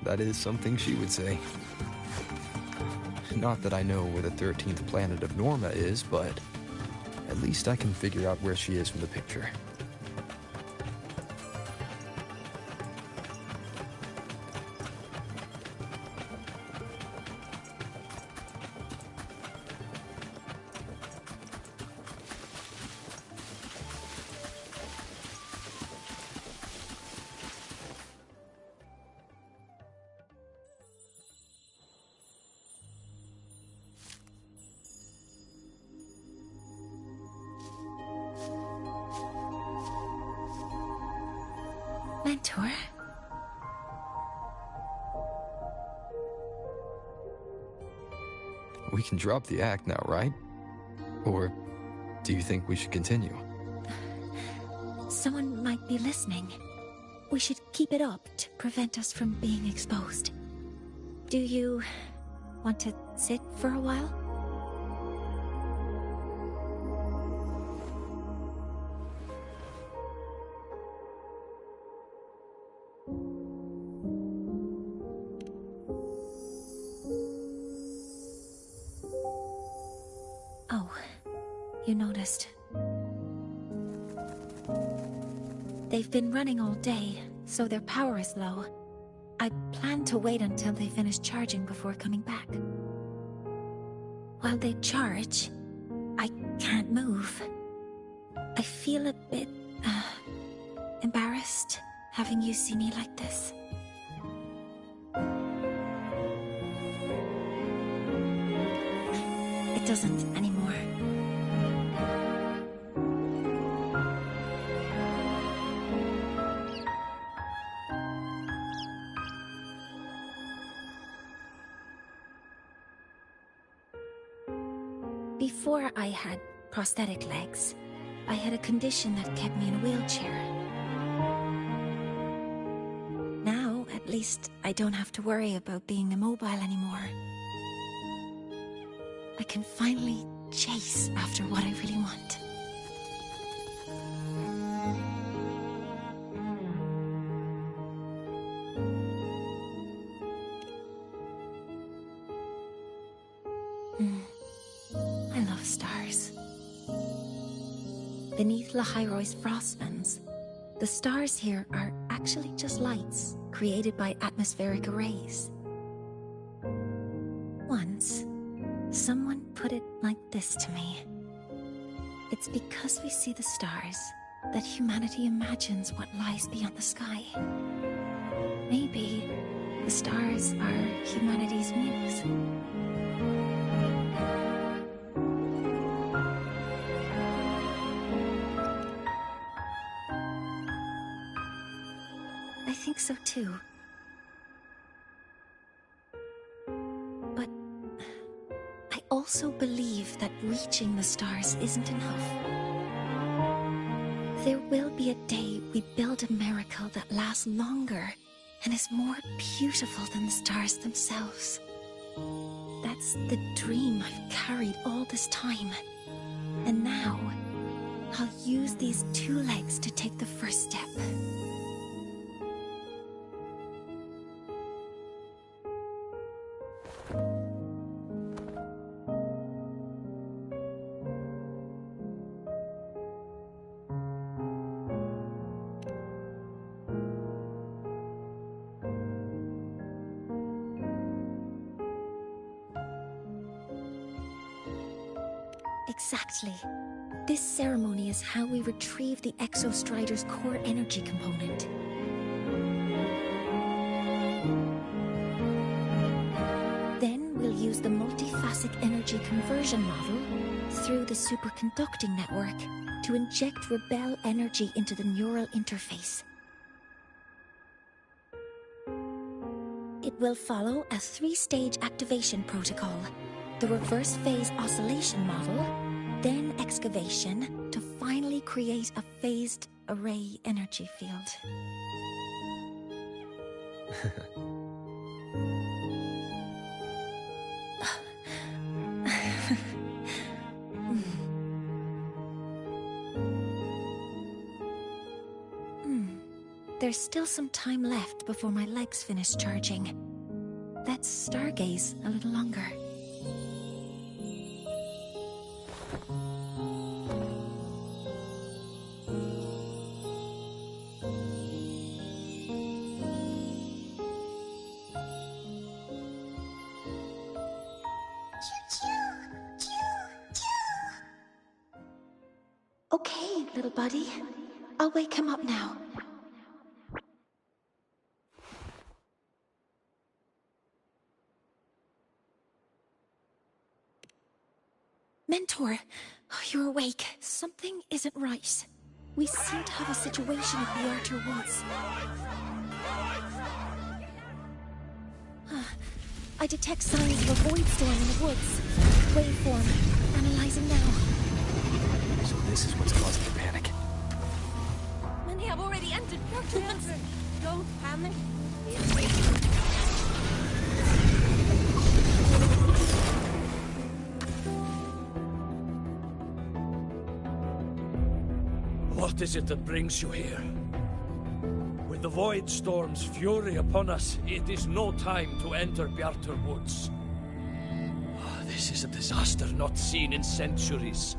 Speaker 6: That is something she would say. Not that I know where the 13th planet of Norma is, but at least I can figure out where she is from the picture.
Speaker 3: Mentor?
Speaker 6: We can drop the act now, right? Or do you think we should continue?
Speaker 3: Someone might be listening. We should keep it up to prevent us from being exposed. Do you want to sit for a while? Oh, you noticed. They've been running all day, so their power is low. I plan to wait until they finish charging before coming back. While they charge, I can't move. I feel a bit, embarrassed having you see me like this. It doesn't anymore. Before I had prosthetic legs, I had a condition that kept me in a wheelchair. Now, at least, I don't have to worry about being immobile anymore. I can finally chase after what I really want. I love stars. Beneath Lahairoi's frostlands, the stars here are actually just lights created by atmospheric arrays. Once, someone put it like this to me. It's because we see the stars that humanity imagines what lies beyond the sky. Maybe the stars are humanity's muse. I think so too. But I also believe that reaching the stars isn't enough. There will be a day we build a miracle that lasts longer and is more beautiful than the stars themselves. That's the dream I've carried all this time. And now, I'll use these 2 legs to take the first step. Exactly. This ceremony is how we retrieve the Exostrider's core energy component. Then we'll use the multiphasic energy conversion model through the superconducting network to inject rebel energy into the neural interface. It will follow a 3-stage activation protocol. The reverse phase oscillation model, then excavation, to finally create a phased array energy field. There's still some time left before my legs finish charging. Let's stargaze a little longer. Okay, little buddy. I'll wake him up now. Mentor, you're awake. Something isn't right. We seem to have a situation in the Outer Woods. I detect signs of a void storm in the woods. Waveform. Analyzing now.
Speaker 6: So this is what's causing the panic.
Speaker 10: Many have already entered portals. Don't panic.
Speaker 11: What is it that brings you here? With the Void Storm's fury upon us, it is no time to enter Bjartur Woods. This is a disaster not seen in centuries.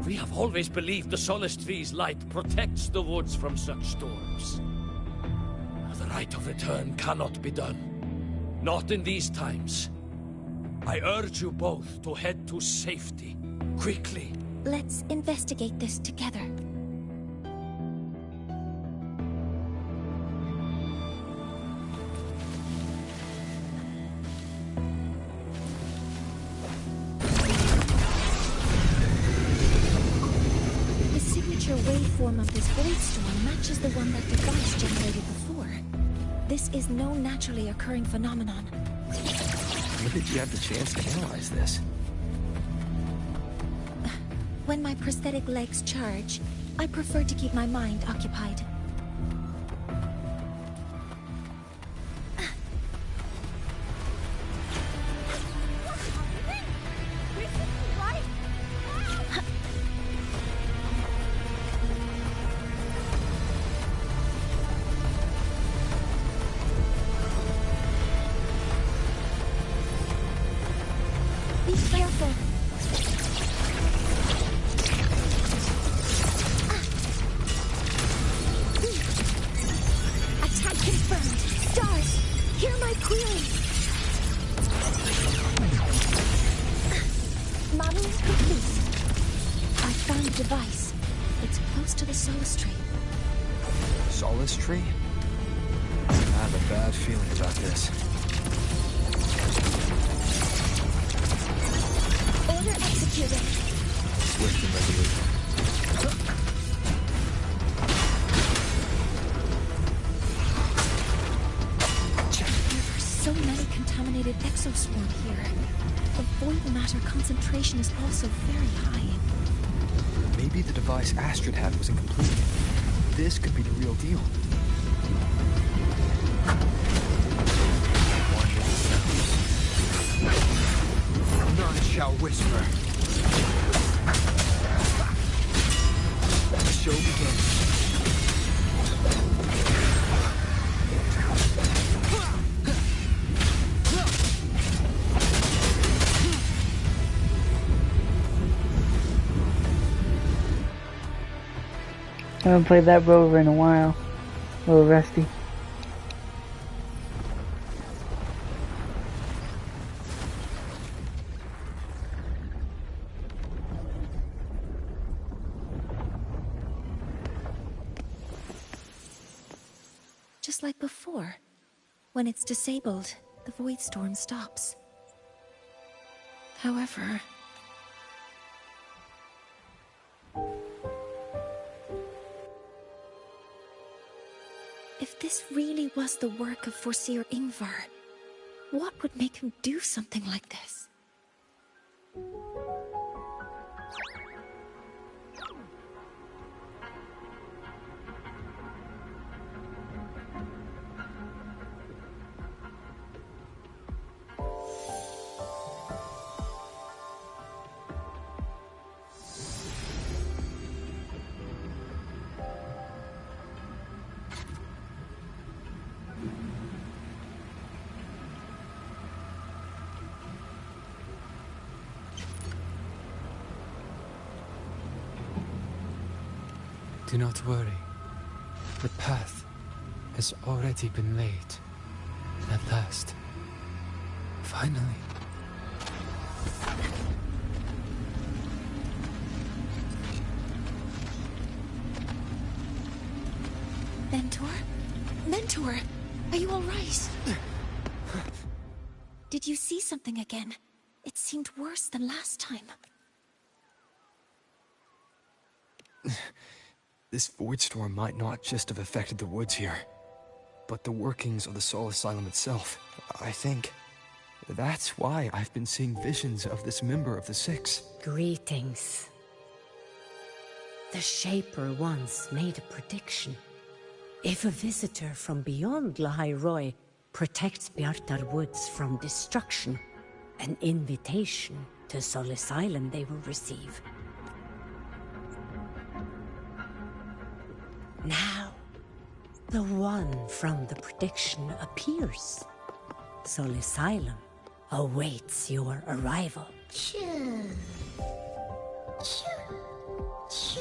Speaker 11: We have always believed the Solace Tree's light protects the woods from such storms. The rite of return cannot be done. Not in these times. I urge you both to head to safety. Quickly.
Speaker 3: Let's investigate this together. The signature waveform of this void storm matches the one that device generated before. This is no naturally occurring phenomenon.
Speaker 6: When did you have the chance to analyze this?
Speaker 3: When my prosthetic legs charge, I prefer to keep my mind occupied. Be careful. Attack confirmed. Stars, hear my query. Modeling complete. I found a device. It's close to the Solace Tree.
Speaker 6: Solace Tree? I have a bad feeling about this.
Speaker 3: Order executed.
Speaker 6: Swift and resolute.
Speaker 3: There are so many contaminated exoswarm here. The void matter concentration is also very high.
Speaker 6: Maybe the device Astrid had was incomplete. This could be the real deal.
Speaker 13: None shall whisper.
Speaker 6: The show begins.
Speaker 2: I haven't played that rover in a while. A little rusty.
Speaker 3: Just like before. When it's disabled, the void storm stops. However... if this really was the work of Foreseer Ingvar, what would make him do something like this?
Speaker 9: Do not worry. The path has already been laid. At last. Finally.
Speaker 3: Mentor? Mentor! Are you alright? Did you see something again? It seemed worse than last time.
Speaker 6: This void storm might not just have affected the woods here, but the workings of the Soul Asylum itself. I think that's why I've been seeing visions of this member of the Six.
Speaker 14: Greetings. The Shaper once made a prediction. If a visitor from beyond Lahai protects Bjartar Woods from destruction, an invitation to Soul Asylum they will receive. Now, the one from the prediction appears. Soul Asylum awaits your arrival.
Speaker 5: Choo. Choo. Choo.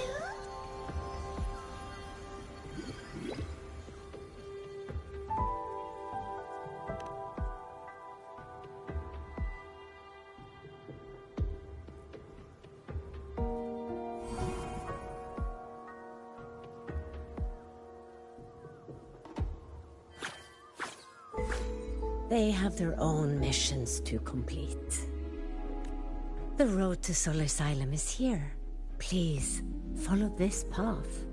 Speaker 14: They have their own missions to complete. The road to Soul Asylum is here. Please, follow this path.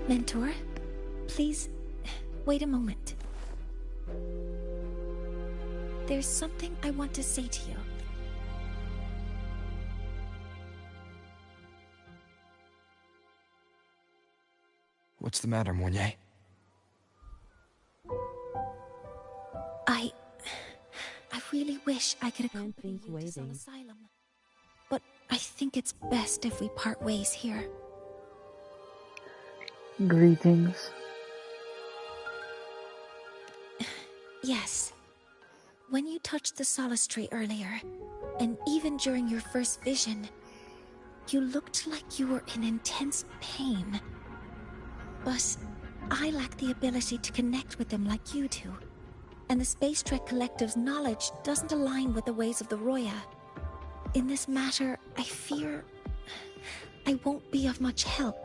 Speaker 3: Mentor, please, wait a moment. There's something I want to say to you.
Speaker 6: What's the matter, Mornier?
Speaker 3: I really wish I could accompany you to Soul Asylum. But I think it's best if we part ways here.
Speaker 2: Greetings.
Speaker 3: Yes. When you touched the Solace Tree earlier, and even during your first vision, you looked like you were in intense pain. But I lack the ability to connect with them like you do. And the Space Trek Collective's knowledge doesn't align with the ways of the Roya. In this matter, I fear I won't be of much help.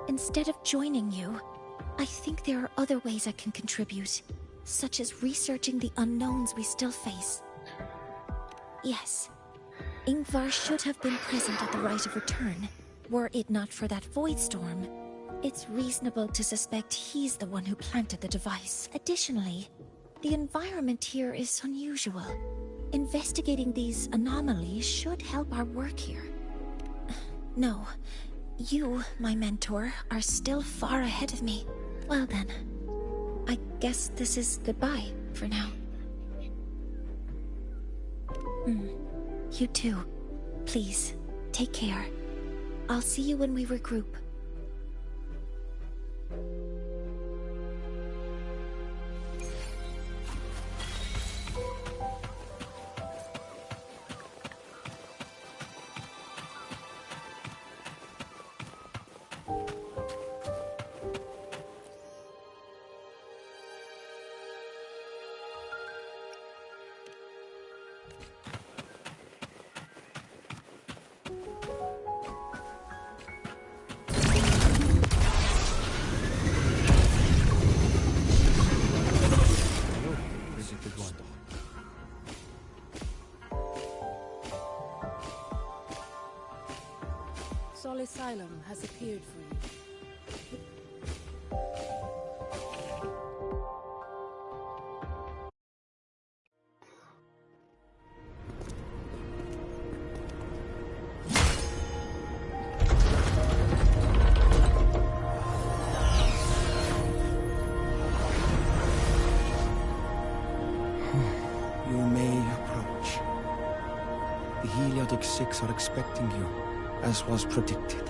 Speaker 3: Instead of joining you, I think there are other ways I can contribute, such as researching the unknowns we still face. Yes, Ingvar should have been present at the Rite of Return, were it not for that void storm. It's reasonable to suspect he's the one who planted the device. Additionally, the environment here is unusual. Investigating these anomalies should help our work here. No, you, my mentor, are still far ahead of me. Well then, I guess this is goodbye for now. You too. Please, take care. I'll see you when we regroup.
Speaker 12: Soul Asylum has appeared for you.
Speaker 13: You may approach. The Heliotic Six are expecting you, as was predicted.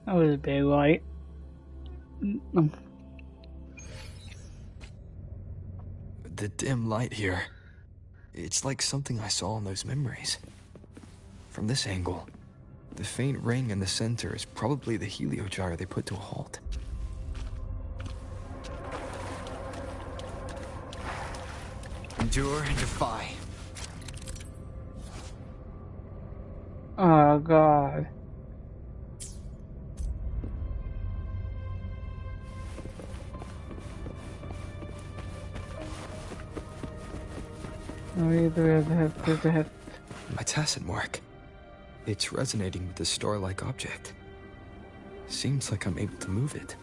Speaker 2: That was a big light.
Speaker 6: The dim light here. It's like something I saw in those memories. From this angle, the faint ring in the center is probably the heliogyre they put to a halt.
Speaker 16: Endure and defy.
Speaker 2: Oh god.
Speaker 6: My tacit mark. It's resonating with the star-like object. Seems like I'm able to move it.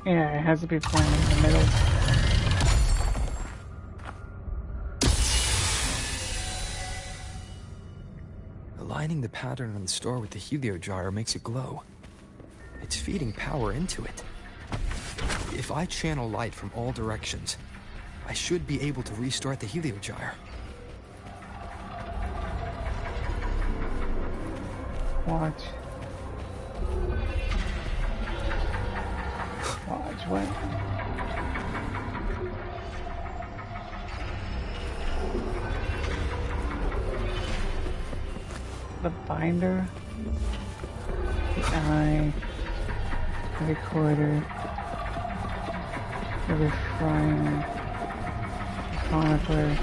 Speaker 2: Yeah, it has to be playing in the middle.
Speaker 6: Aligning the pattern on the star with the heliogyre makes it glow. It's feeding power into it. If I channel light from all directions, I should be able to restart the heliogyre.
Speaker 2: Watch. Watch, what? The binder, the eye, the recorder, the refiner, the chronicler.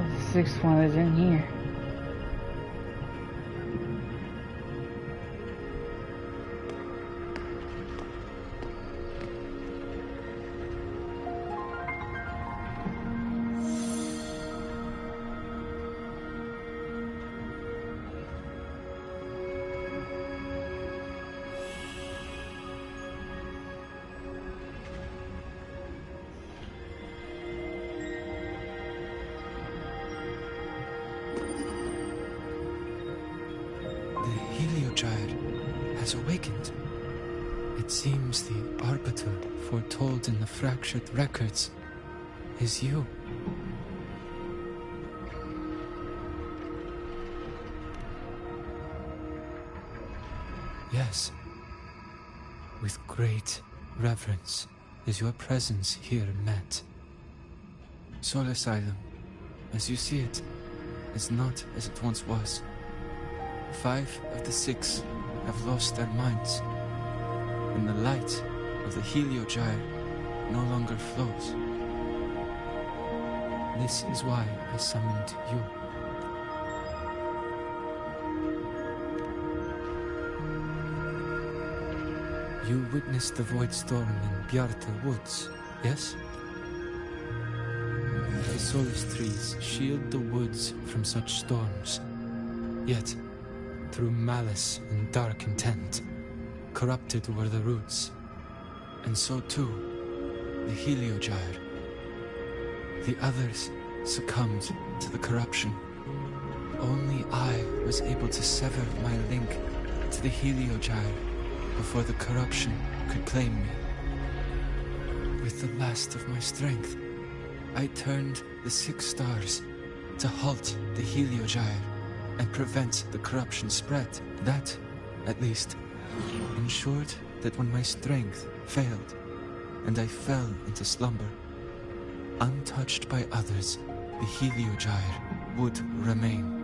Speaker 2: The sixth one is in here.
Speaker 9: Has awakened. It seems the arbiter foretold in the fractured records is you. Yes. With great reverence is your presence here met. Soul Asylum, as you see it, is not as it once was. 5 of the 6 have lost their minds, and the light of the heliogyre no longer flows. This is why I summoned you. You witnessed the void storm in Bjarta Woods, yes? The Solus trees shield the woods from such storms, yet through malice and dark intent, corrupted were the roots, and so too the heliogyre. The others succumbed to the corruption. Only I was able to sever my link to the Heliogyre before the corruption could claim me. With the last of my strength, I turned the 6 stars to halt the Heliogyre and prevent the corruption spread. That, at least, ensured that when my strength failed and I fell into slumber, untouched by others, the Heliogyre would remain.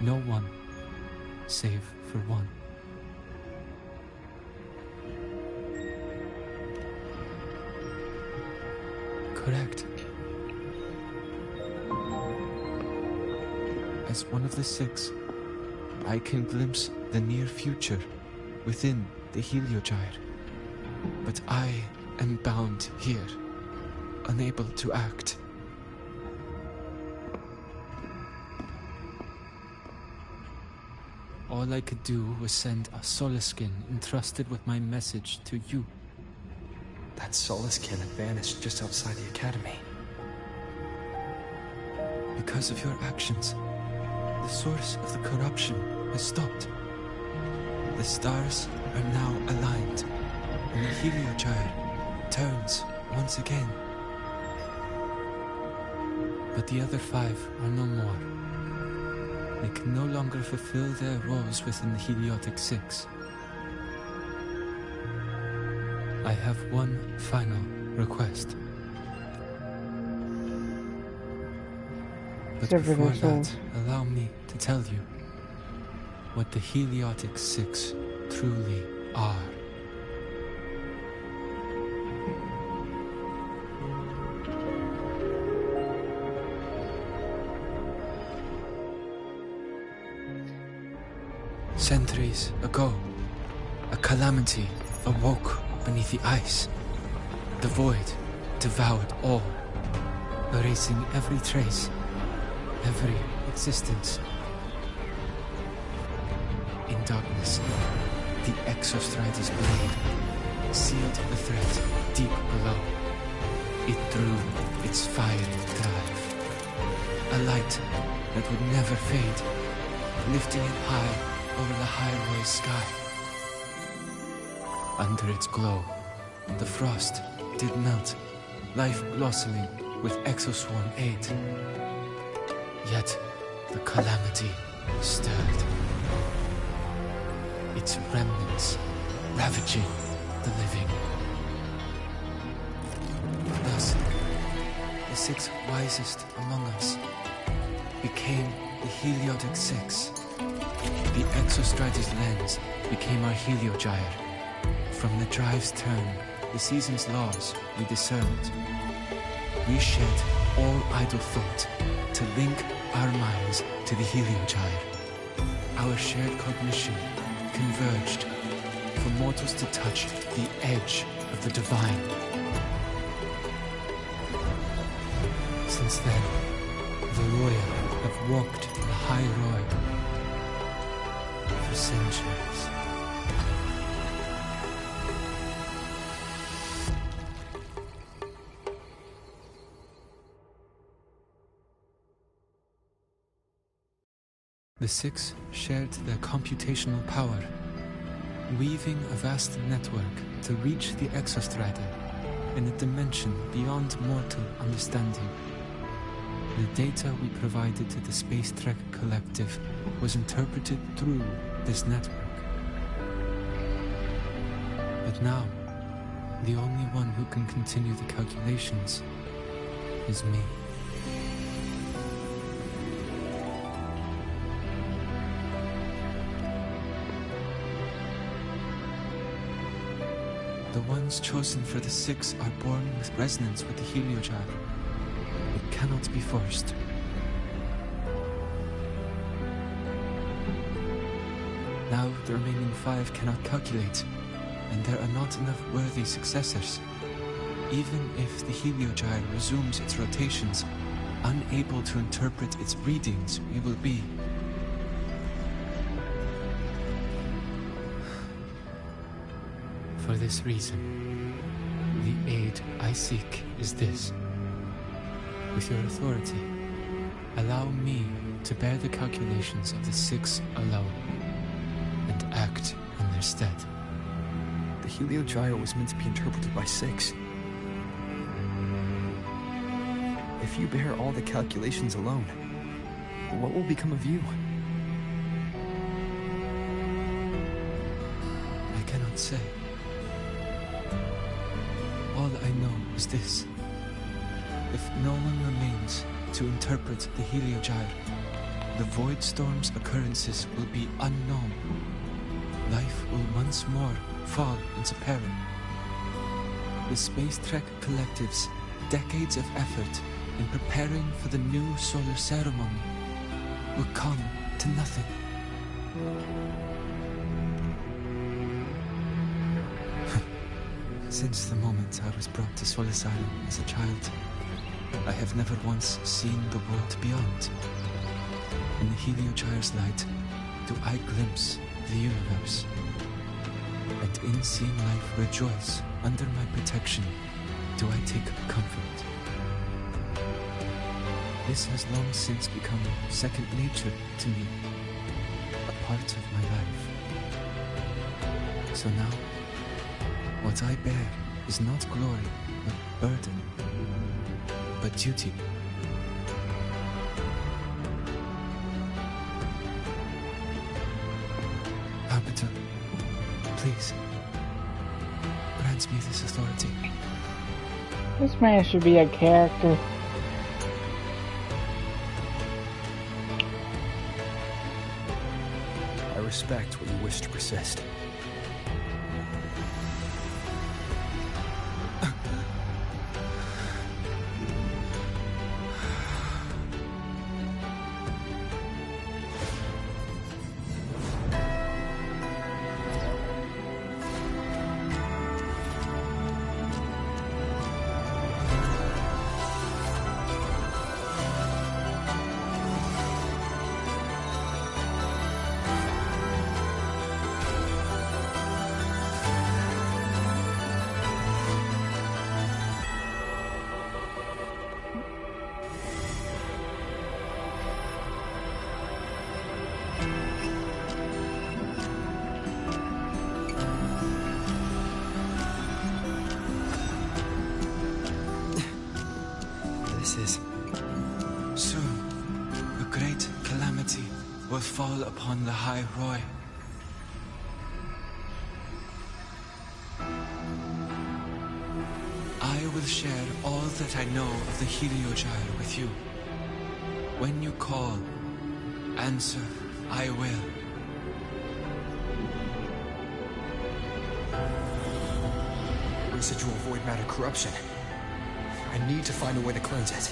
Speaker 9: No one, save for one. Correct. As one of the 6, I can glimpse the near future within the Heliogyre. But I am bound here, unable to act. All I could do was send a Solaskin entrusted with my message to you.
Speaker 6: That Solaskin had vanished just outside the academy.
Speaker 9: Because of your actions, the source of the corruption has stopped. The stars are now aligned, and the Heliogyre turns once again. But the other 5 are no more. They can no longer fulfill their roles within the Heliotic 6. I have one final request. But before that, allow me to tell you what the Heliotic 6 truly are. Centuries ago, a calamity awoke beneath the ice. The void devoured all, erasing every trace, every existence. In darkness, the Exostrider's blade sealed the threat deep below. It drew its fiery drive, a light that would never fade, lifting it high over the highway sky. Under its glow, the frost did melt, life blossoming with Exoswarm aid. Yet, the calamity stirred, its remnants ravaging the living. Thus, the 6 wisest among us became the Heliotic 6. The Exostrider's lens became our Heliogyre. From the drive's turn, the season's laws we discerned. We shed all idle thought to link our minds to the Heliogyre. Our shared cognition converged for mortals to touch the edge of the divine. Since then, the royal have walked the high road for centuries. The 6 shared their computational power, weaving a vast network to reach the Exostrider in a dimension beyond mortal understanding. The data we provided to the Space Trek Collective was interpreted through this network. But now, the only one who can continue the calculations is me. The ones chosen for the 6 are born with resonance with the Heliogyre. It cannot be forced. Now the remaining 5 cannot calculate, and there are not enough worthy successors. Even if the Heliogyre resumes its rotations, unable to interpret its readings, we will be For this reason, the aid I seek is this. With your authority, allow me to bear the calculations of the six alone, and act in their stead.
Speaker 6: The Heliogyre was meant to be interpreted by six. If you bear all the calculations alone, what will become of you?
Speaker 9: I cannot say. All I know is this. If no one remains to interpret the Heliogyre, the Void Storm's occurrences will be unknown. Life will once more fall into peril. The Space Trek Collective's decades of effort in preparing for the new solar ceremony will come to nothing. Since the moment I was brought to Sol Asylum as a child, I have never once seen the world beyond. In the Heliogyre's light, do I glimpse the universe. And in seeing life rejoice under my protection, do I take comfort. This has long since become second nature to me, a part of my life. So now, what I bear is not glory, but burden, but duty. Arbiter, please, grant me this authority.
Speaker 2: This man should be a character.
Speaker 6: I respect what you wish to persist.
Speaker 9: Soon, a great calamity will fall upon the High Roy. I will share all that I know of the Heliogyre with you. When you call, answer, I will.
Speaker 6: Residual void matter corruption. I need to find a way to cleanse it.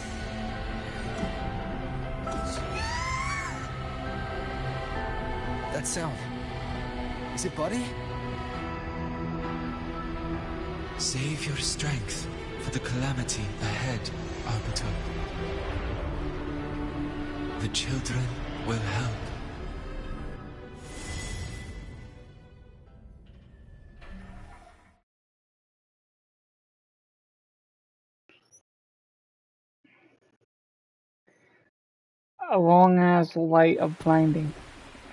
Speaker 6: That sound. Is it Buddy?
Speaker 9: Save your strength for the calamity ahead, Arbiter. The children will help.
Speaker 2: A long ass light of blinding,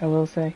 Speaker 2: I will say.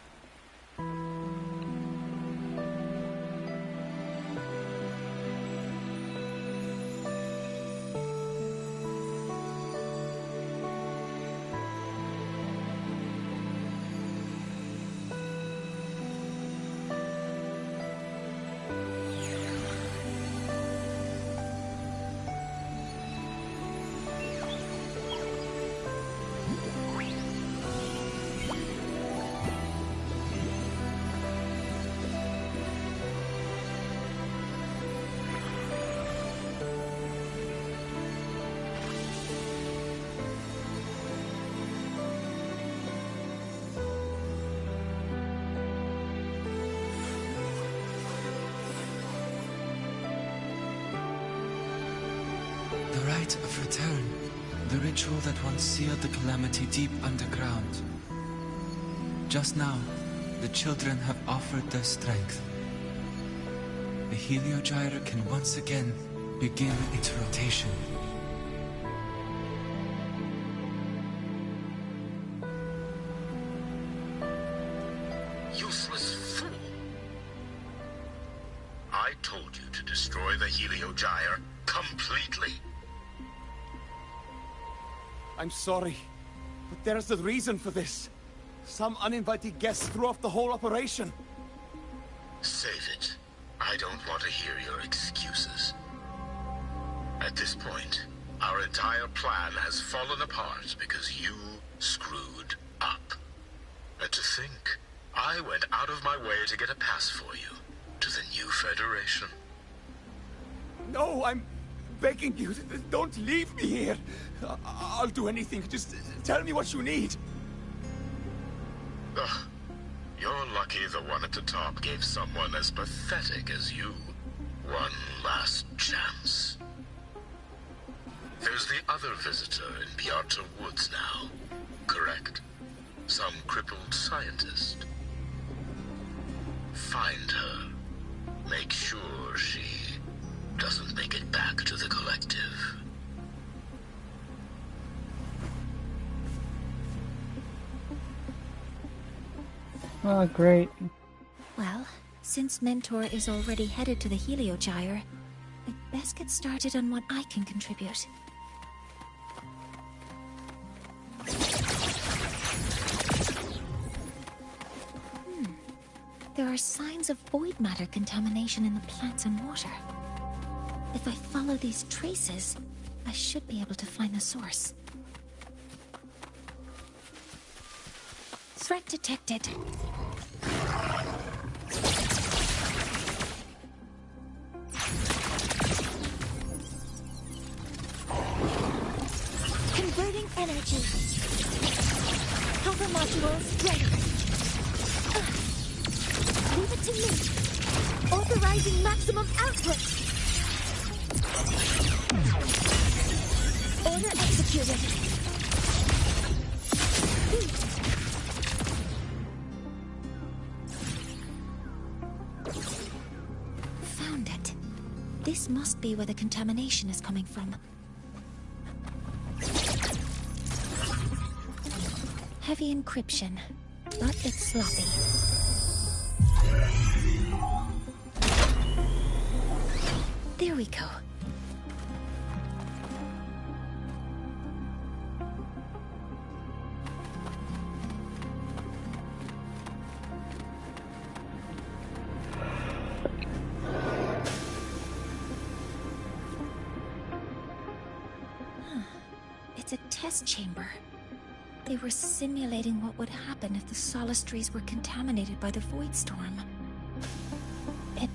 Speaker 9: Of return, the ritual that once sealed the calamity deep underground. Just now, the children have offered their strength. the heliogyre can once again begin its rotation.
Speaker 16: Useless fool! I told you to destroy the heliogyre completely.
Speaker 13: I'm sorry, but there's a reason for this. Some uninvited guests threw off the whole operation.
Speaker 16: Save it. I don't want to hear your excuses. At this point, our entire plan has fallen apart because you screwed up. And to think, I went out of my way to get a pass for you to the new Federation.
Speaker 13: No, I'm begging you, don't leave me here. I'll do anything, just tell me what you need.
Speaker 16: Ugh. You're lucky the one at the top gave someone as pathetic as you one last chance. There's the other visitor in Beata Woods now, correct? Some crippled scientist. Find her. Make sure she doesn't make it back to the collective.
Speaker 2: Oh, great.
Speaker 3: Well, since Mentor is already headed to the heliogyre, I'd best get started on what I can contribute. There are signs of void matter contamination in the plants and water. If I follow these traces, I should be able to find the source. Threat detected. Converting energy. Cover modules ready. Leave it to me. Authorizing maximum output. Order executed. Found it. This must be where the contamination is coming from. Heavy encryption, but it's sloppy. There we go. It's a test chamber. They were simulating what would happen if the solistries were contaminated by the void storm. It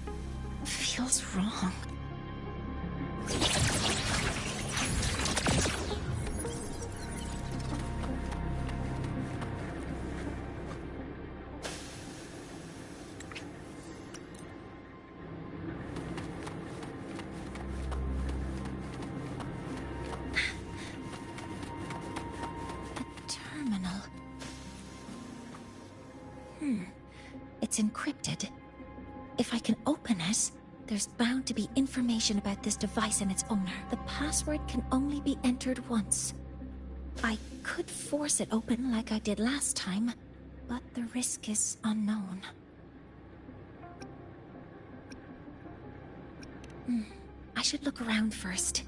Speaker 3: feels wrong. It's encrypted. If I can open it, there's bound to be information about this device and its owner. The password can only be entered once. I could force it open like I did last time, but the risk is unknown. I should look around first.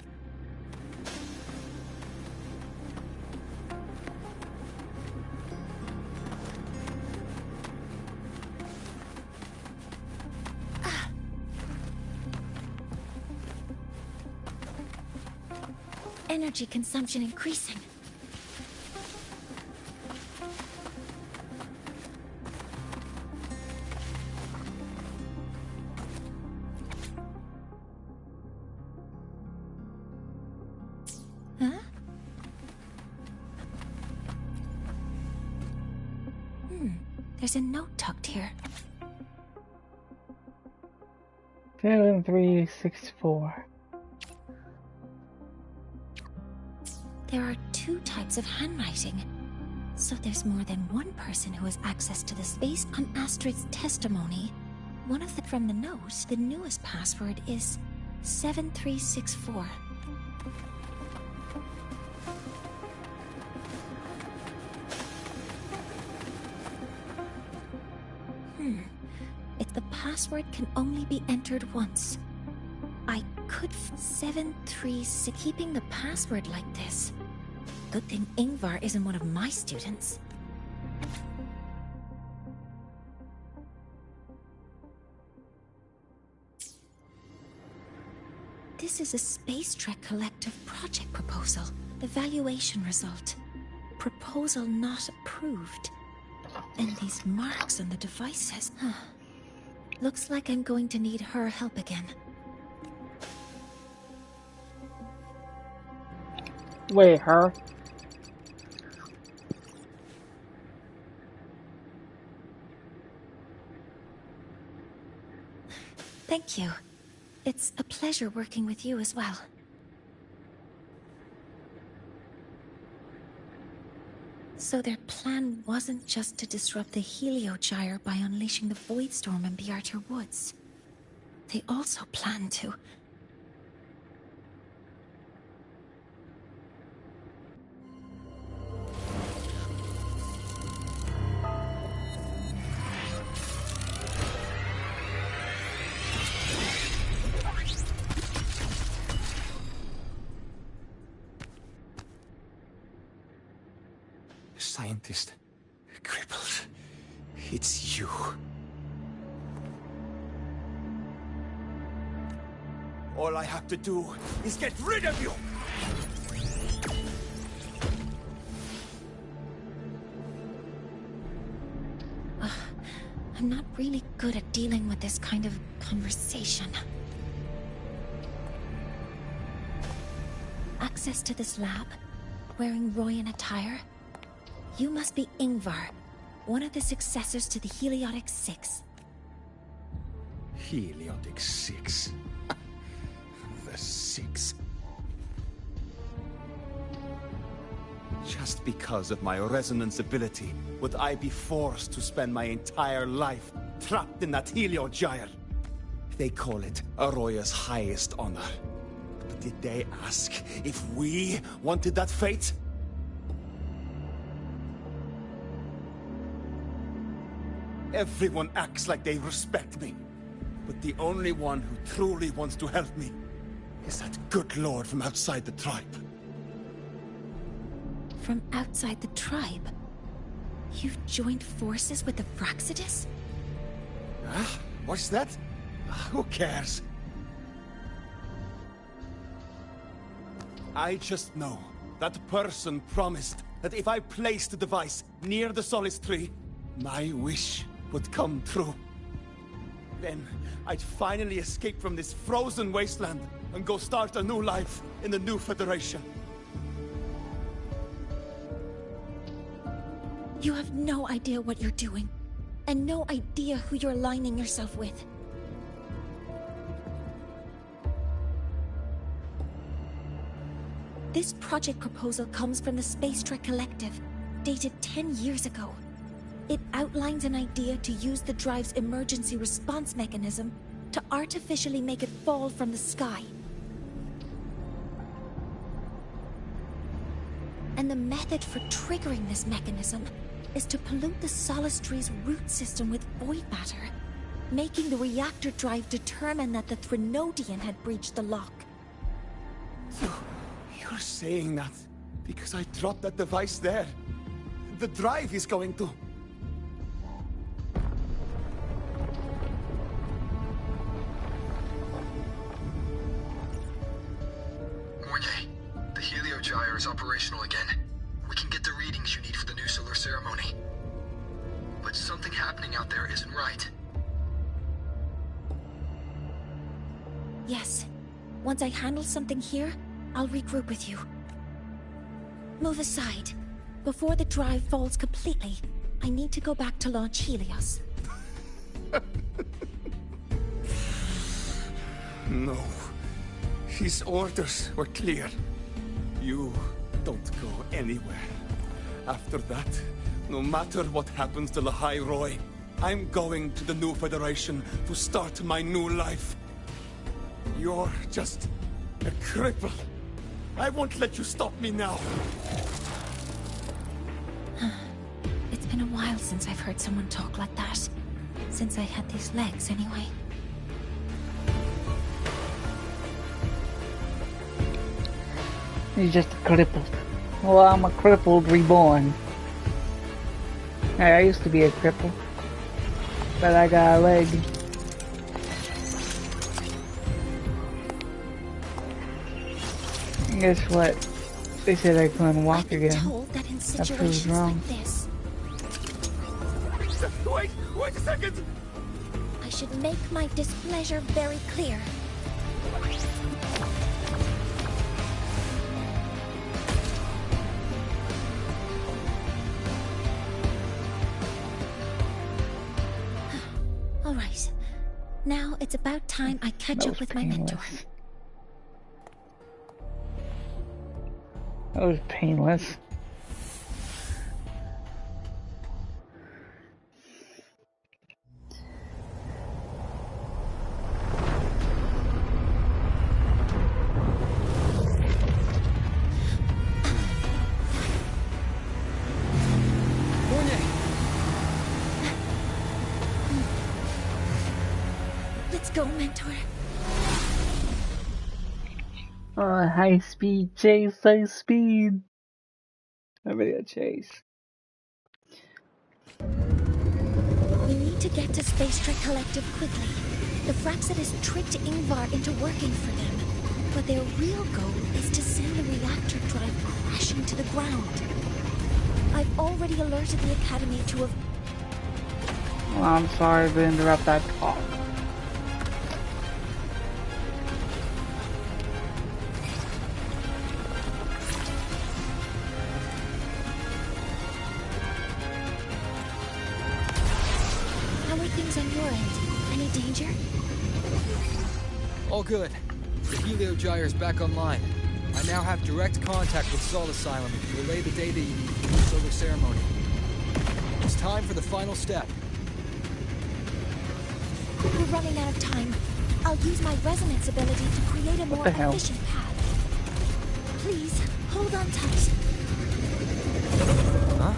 Speaker 3: Energy consumption increasing. Huh? There's a note tucked here.
Speaker 2: 364.
Speaker 3: There are two types of handwriting, so there's more than one person who has access to the space on Astrid's testimony. One of them from the note, the newest password is 7364. If the password can only be entered once, I could 736. Keeping the password like this. Good thing Ingvar isn't one of my students. This is a Space Trek Collective project proposal. Evaluation result. Proposal not approved. And these marks on the devices. Looks like I'm going to need her help again.
Speaker 2: Wait, her?
Speaker 3: Thank you. It's a pleasure working with you as well. So their plan wasn't just to disrupt the Heliogyre by unleashing the Voidstorm in Bjartur Woods. They also planned to...
Speaker 13: Scientist. Crippled. It's you. All I have to do is get rid of you!
Speaker 3: I'm not really good at dealing with this kind of conversation. Access to this lab? Wearing Royan attire? You must be Ingvar, one of the successors to the Heliotic Six.
Speaker 13: Heliotic Six? The Six? Just because of my resonance ability, would I be forced to spend my entire life trapped in that Heliogyre? They call it Aroya's highest honor. But did they ask if we wanted that fate? Everyone acts like they respect me. But the only one who truly wants to help me is that good lord from outside the tribe.
Speaker 3: From outside the tribe? You've joined forces with the Vraxidus?
Speaker 13: Huh? What's that? Who cares? I just know that person promised that if I placed the device near the Solace Tree, my wish would come true. Then I'd finally escape from this frozen wasteland and go start a new life in the new Federation.
Speaker 3: You have no idea what you're doing, and no idea who you're aligning yourself with. This project proposal comes from the Space Trek Collective, dated 10 years ago. It outlines an idea to use the drive's emergency response mechanism to artificially make it fall from the sky. And the method for triggering this mechanism is to pollute the Solace Tree's root system with void matter, making the reactor drive determine that the Threnodian had breached the lock.
Speaker 13: You're saying that because I dropped that device there. The drive is going to...
Speaker 17: The Heliogyre is operational again. We can get the readings you need for the new solar ceremony. But something happening out there isn't right.
Speaker 3: Yes. Once I handle something here, I'll regroup with you. Move aside. Before the drive falls completely, I need to go back to launch Helios.
Speaker 13: No. His orders were clear. You don't go anywhere. After that, no matter what happens to Lahai Roy, I'm going to the new Federation to start my new life. You're just a cripple. I won't let you stop me now.
Speaker 3: It's been a while since I've heard someone talk like that. Since I had these legs, anyway.
Speaker 2: He's just crippled. Well, I'm a crippled reborn. Hey, I used to be a cripple. But I got a leg. And guess what? They said I couldn't walk again.
Speaker 3: Told that in
Speaker 2: That
Speaker 3: situations
Speaker 2: proves wrong.
Speaker 3: like this,
Speaker 13: Wait a second!
Speaker 3: I should make my displeasure very clear. All right. Now it's about time I catch up with my mentor.
Speaker 2: That was painless.
Speaker 3: Let's go, mentor.
Speaker 2: Oh, high speed chase, high speed. I really got chase.
Speaker 3: We need to get to Space Trek Collective quickly. The Fraxidus tricked Ingvar into working for them, but their real goal is to send the reactor drive crashing to the ground. I've already alerted the Academy to a...
Speaker 2: Well, I'm sorry to interrupt that talk.
Speaker 3: How are things on your end? Any danger?
Speaker 18: All good. The Heliogyre's back online. I now have direct contact with Sol Asylum to relay the data you need for the solar ceremony. It's time for the final step.
Speaker 3: We're running out of time. I'll use my resonance ability to create a more
Speaker 2: the hell?
Speaker 3: efficient path. Please, hold on tight.
Speaker 18: Huh?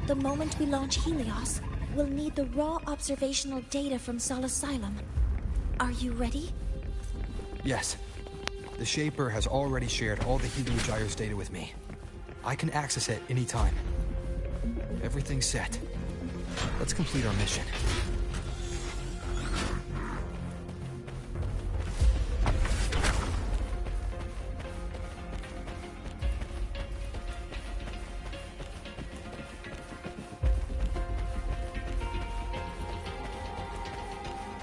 Speaker 3: The moment we launch Helios, we'll need the raw observational data from Sol Asylum. Are you ready?
Speaker 6: Yes. The Shaper has already shared all the Heliogyre's data with me. I can access it anytime. Everything's set. Let's complete our mission.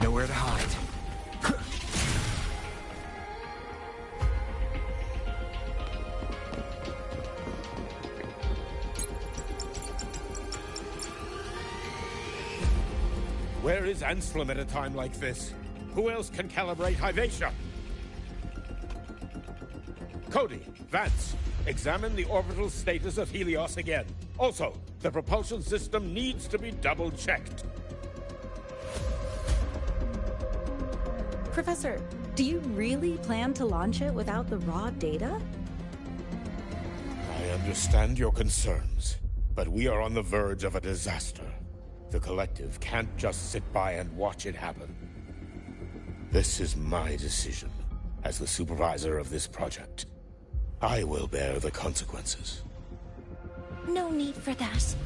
Speaker 6: Nowhere to hide.
Speaker 19: Where is Anselm at a time like this? Who else can calibrate Hyvatia? Cody, Vance, examine the orbital status of Helios again. Also, the propulsion system needs to be double-checked.
Speaker 20: Professor, do you really plan to launch it without the raw data?
Speaker 19: I understand your concerns, but we are on the verge of a disaster. The Collective can't just sit by and watch it happen. This is my decision as the supervisor of this project. I will bear the consequences.
Speaker 3: No need for that.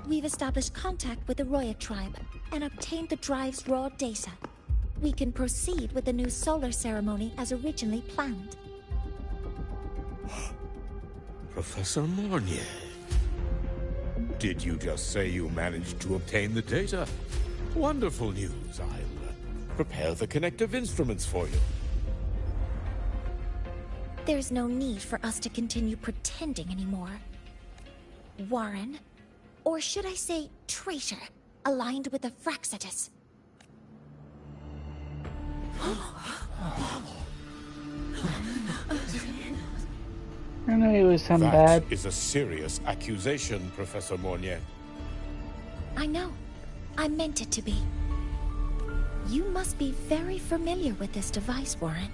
Speaker 3: We've established contact with the Roya tribe and obtained the drive's raw data. We can proceed with the new solar ceremony as originally planned.
Speaker 19: Professor Mornier. Did you just say you managed to obtain the data? Wonderful news. I'll prepare the connective instruments for you.
Speaker 3: There's no need for us to continue pretending anymore. Warren, or should I say traitor, aligned with the Fraxitus.
Speaker 2: I knew it was some
Speaker 19: That
Speaker 2: bad.
Speaker 19: is a serious accusation, Professor Mornier.
Speaker 3: I know. I meant it to be. You must be very familiar with this device, Warren.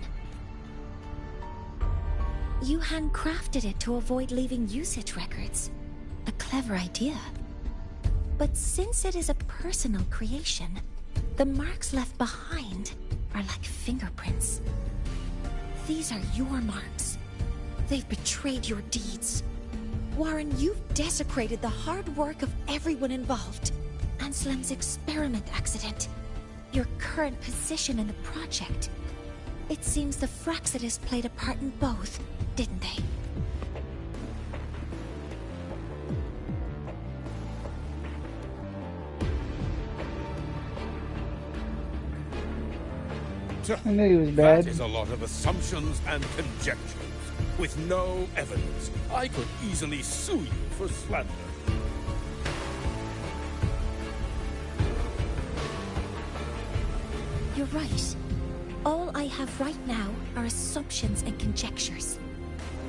Speaker 3: You handcrafted it to avoid leaving usage records. A clever idea. But since it is a personal creation, the marks left behind are like fingerprints. These are your marks. They've betrayed your deeds. Warren, you've desecrated the hard work of everyone involved. Anselm's experiment accident. Your current position in the project. It seems the Fraxitus played a part in both, didn't they?
Speaker 2: I knew he was bad.
Speaker 19: That is a lot of assumptions and conjectures. With no evidence, I could easily sue you for slander.
Speaker 3: You're right. All I have right now are assumptions and conjectures.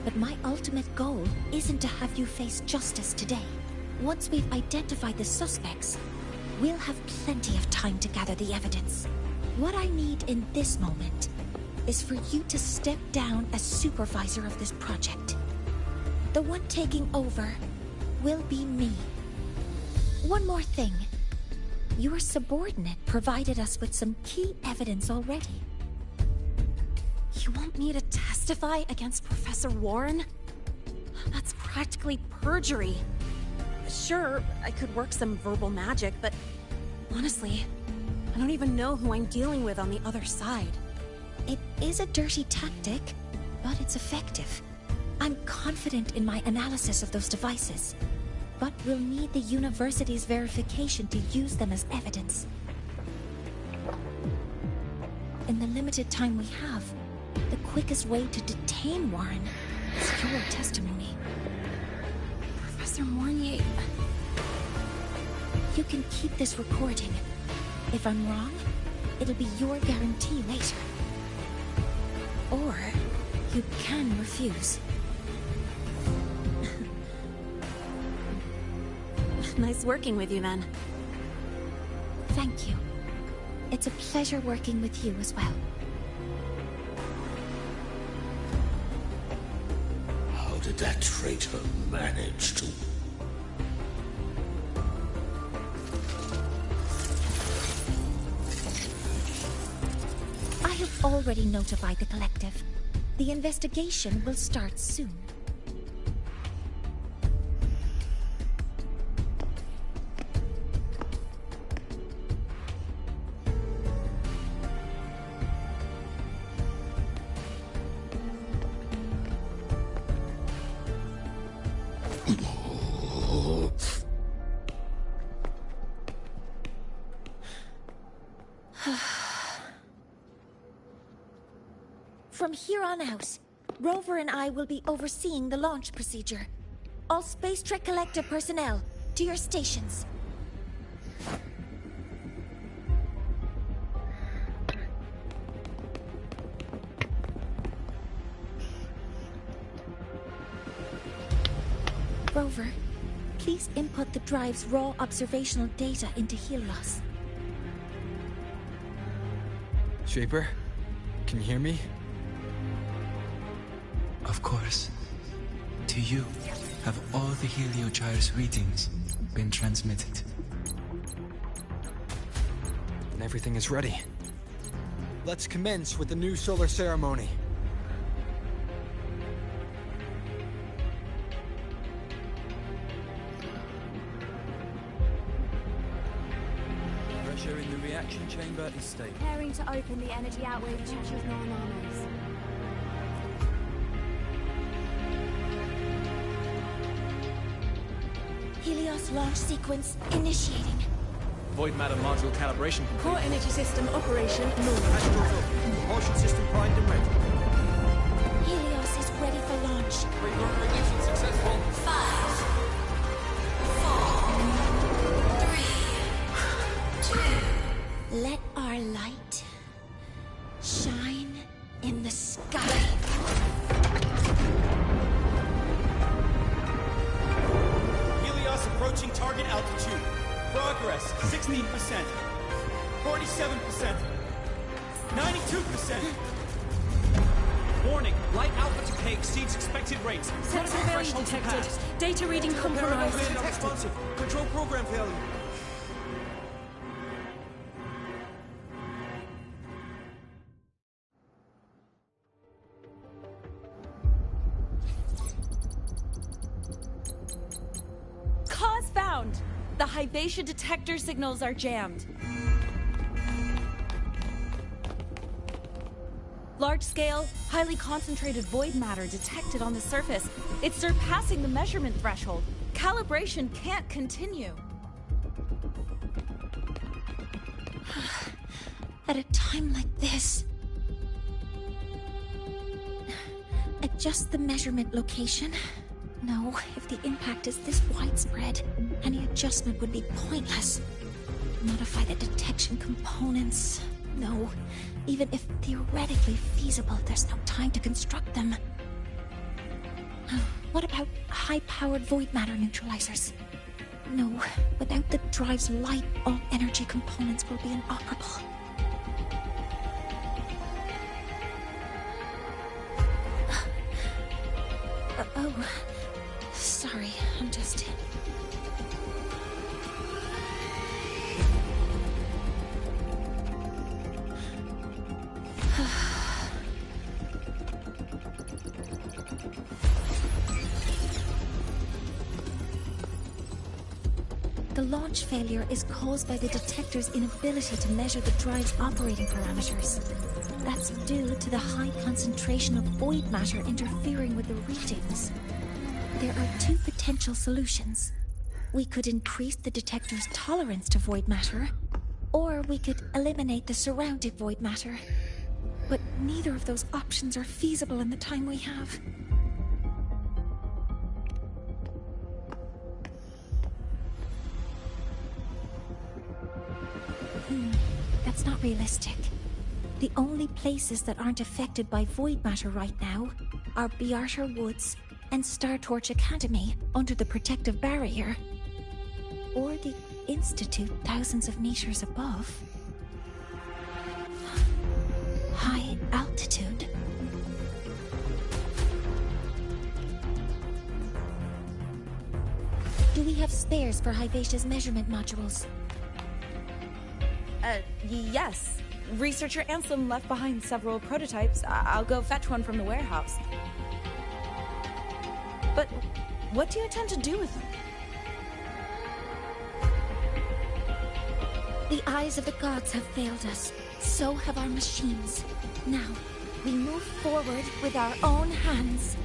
Speaker 3: But my ultimate goal isn't to have you face justice today. Once we've identified the suspects, we'll have plenty of time to gather the evidence. What I need in this moment is for you to step down as supervisor of this project. The one taking over will be me. One more thing. Your subordinate provided us with some key evidence already.
Speaker 1: You want me to testify against Professor Warren? That's practically perjury. Sure, I could work some verbal magic, but honestly, I don't even know who I'm dealing with on the other side.
Speaker 3: It is a dirty tactic, but it's effective. I'm confident in my analysis of those devices, but we'll need the university's verification to use them as evidence. In the limited time we have, the quickest way to detain Warren is your testimony.
Speaker 1: Professor Mornier...
Speaker 3: You can keep this recording. If I'm wrong, it'll be your guarantee later. Or you can refuse.
Speaker 1: Nice working with you, then.
Speaker 3: Thank you. It's a pleasure working with you as well.
Speaker 19: How did that traitor manage to...
Speaker 3: I have already notified the collective. The investigation will start soon. From here on out, Rover and I will be overseeing the launch procedure. All Space Trek Collective personnel, to your stations. Rover, please input the drive's raw observational data into Helios.
Speaker 9: Shaper, can you hear me?
Speaker 6: Of course. To you,
Speaker 9: have all the Heliogyre's readings been transmitted.
Speaker 18: And everything is ready. Let's commence with the new solar ceremony.
Speaker 21: Pressure in the reaction chamber is stable.
Speaker 22: Preparing to open the energy outwave Cheshire non-armors.
Speaker 3: Helios launch sequence initiating.
Speaker 21: Void matter module calibration complete.
Speaker 8: Core energy system operation normal.
Speaker 21: Astrals up. Propulsion system primed and ready.
Speaker 3: Helios is ready for launch.
Speaker 21: Reburn ignition successful.
Speaker 22: 5, 4, 3, 2.
Speaker 3: Let our light shine in the sky.
Speaker 21: Helios approaching target altitude. Progress 16%, 47%, 92%. Warning, light output decay exceeds expected rates.
Speaker 8: Sensor failure detected. Data reading compromised.
Speaker 21: Unresponsive. Control program failure.
Speaker 23: Cause found! The Hypatia detector signals are jammed. Large-scale, highly concentrated void matter detected on the surface. It's surpassing the measurement threshold. Calibration can't continue.
Speaker 3: At a time like this, adjust the measurement location. No, if the impact is this widespread, any adjustment would be pointless. Modify the detection components. No, even if theoretically feasible, there's no time to construct them. What about high-powered void matter neutralizers? No, without the drive's light, all energy components will be inoperable. Oh, sorry, I'm just... The launch failure is caused by the detector's inability to measure the drive's operating parameters. That's due to the high concentration of void matter interfering with the readings. There are two potential solutions. We could increase the detector's tolerance to void matter, or we could eliminate the surrounding void matter. But neither of those options are feasible in the time we have. That's not realistic. The only places that aren't affected by void matter right now are Bearter Woods and Star Torch Academy under the protective barrier. Or the Institute thousands of meters above. High altitude. Do we have spares for Hypatia's measurement modules?
Speaker 23: Yes. Researcher Ansem left behind several prototypes. I'll go fetch one from the warehouse. But what do you intend to do with them?
Speaker 3: The eyes of the gods have failed us. So have our machines. Now, we move forward with our own hands.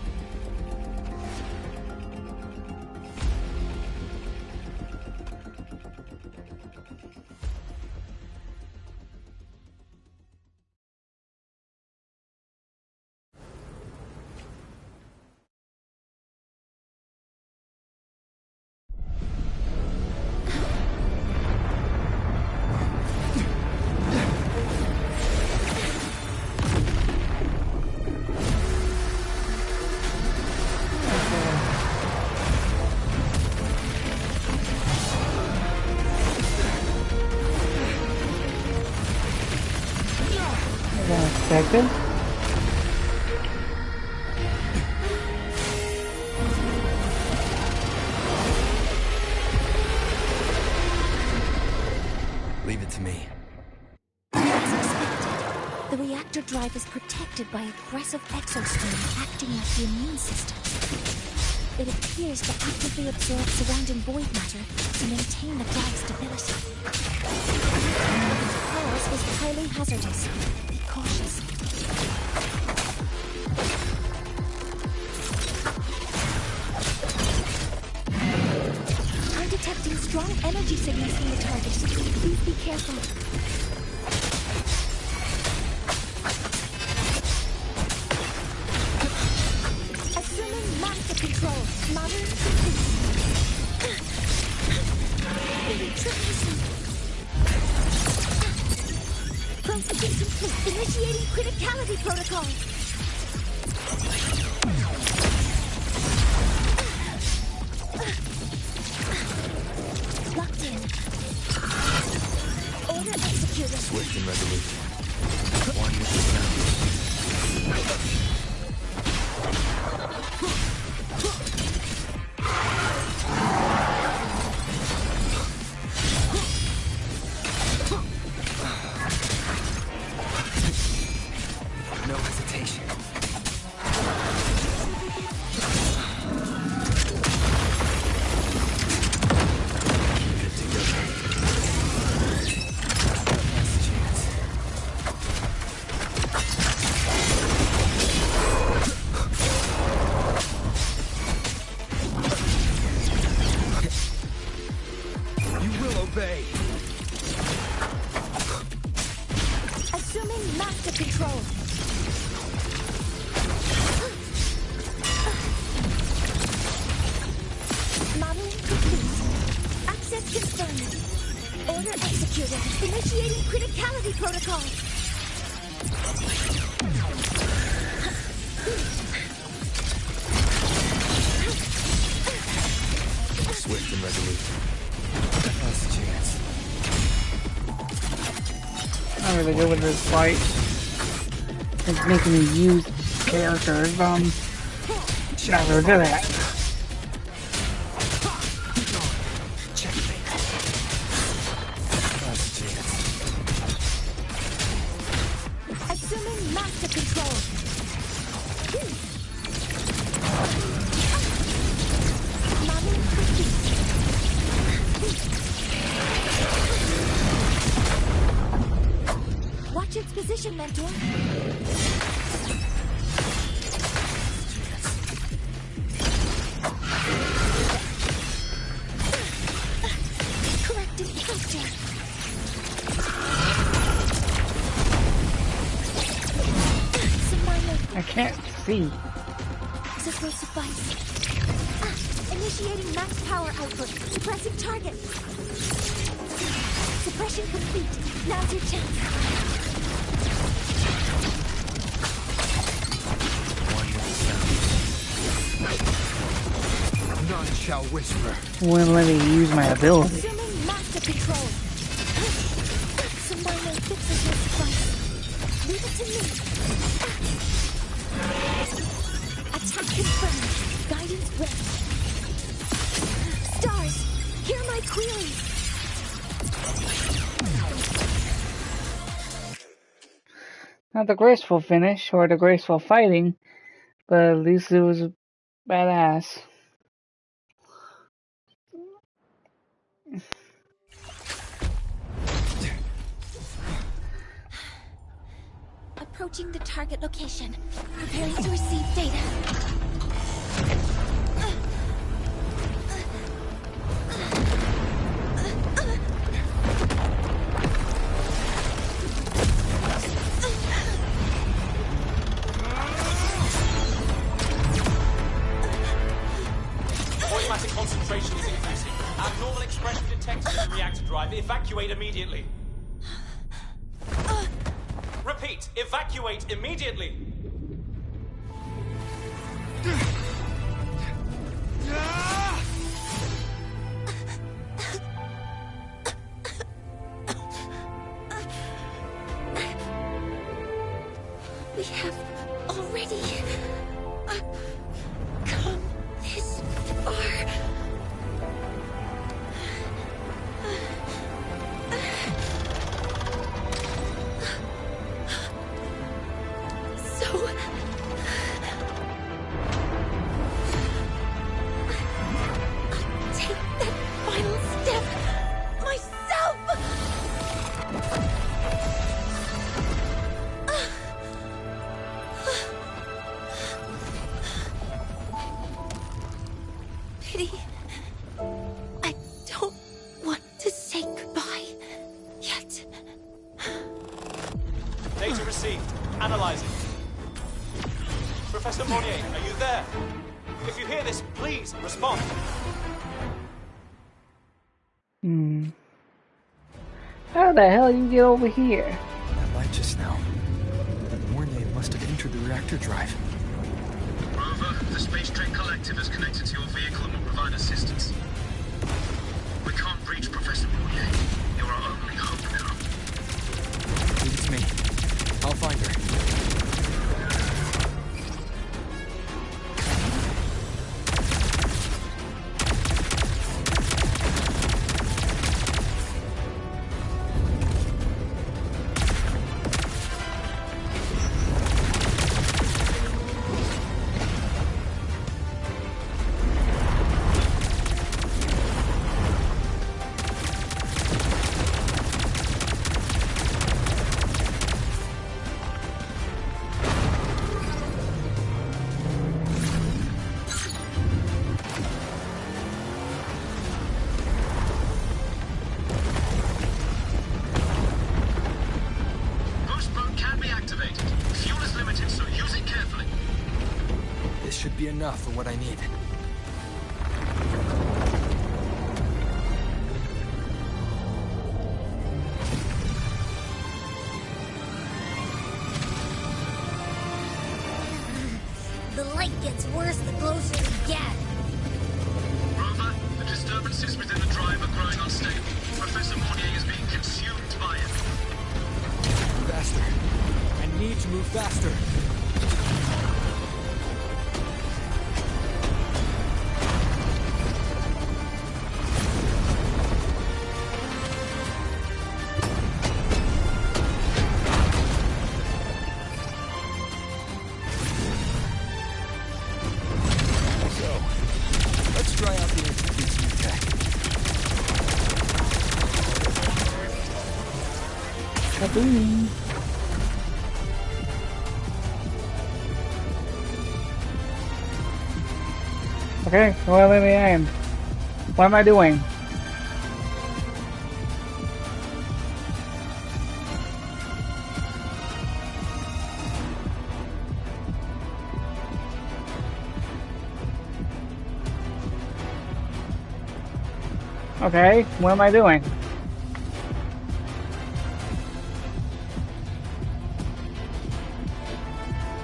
Speaker 2: Expected.
Speaker 6: Leave it to me.
Speaker 3: As expected, the reactor drive is protected by aggressive exoskeleton acting like the immune system. It appears to actively absorb surrounding void matter to maintain the drive's stability. Its cause is highly hazardous. Be cautious. I'm detecting strong energy signals from the target. Please be careful. Assuming master control. Modern complete. Penetration. Processing complete. Initiating criticality protocol. Locked in. Order executed.
Speaker 6: Swift and resolute. One with the sound. No hesitation. Good to go. Last chance. You will obey.
Speaker 3: Assuming master control. Modeling complete. Access confirmed. Order executed. Initiating criticality protocol.
Speaker 6: Swift and resolute. Last chance.
Speaker 2: Not really good with this fight. It's making me use characters, not really good at.
Speaker 6: Last chance.
Speaker 3: Assuming master control. Modeling complete. Watch its position, Mentor. Correcting posture. Some minor.
Speaker 2: I can't see.
Speaker 3: This will suffice. Initiating max power output. Suppressing target. Suppression complete. Now's your chance.
Speaker 6: One with the sound. None shall whisper.
Speaker 2: Wouldn't let me use my ability.
Speaker 3: Assuming master control. Some minor fixes will suffice. Leave it to me. Attack confirmed. Guidance ready. Stars, hear my query.
Speaker 2: Not the graceful finish or the graceful fighting, but at least it was badass.
Speaker 3: Approaching the target location. Preparing to receive data.
Speaker 21: Void matter concentration is increasing. Abnormal expression detected in the reactor drive. Evacuate immediately. Repeat, evacuate immediately.
Speaker 3: We have already come this far.
Speaker 21: Professor Mornier, are you there? If you hear this, please respond.
Speaker 2: How the hell you get over here?
Speaker 6: That light just now. Mornier must have entered the reactor drive.
Speaker 16: Rover, the Space Train Collective is connected to your vehicle and will provide assistance. We can't reach Professor Mornier. You're our only hope now.
Speaker 6: Leave it to me. I'll find her. Should be enough for what I need.
Speaker 5: The light gets worse the closer we get.
Speaker 16: Rover, the disturbances within the drive are growing unstable. Professor Mornier is being consumed by it.
Speaker 18: Faster. I need to move faster.
Speaker 2: Okay, well in the end. What am I doing? Okay, what am I doing?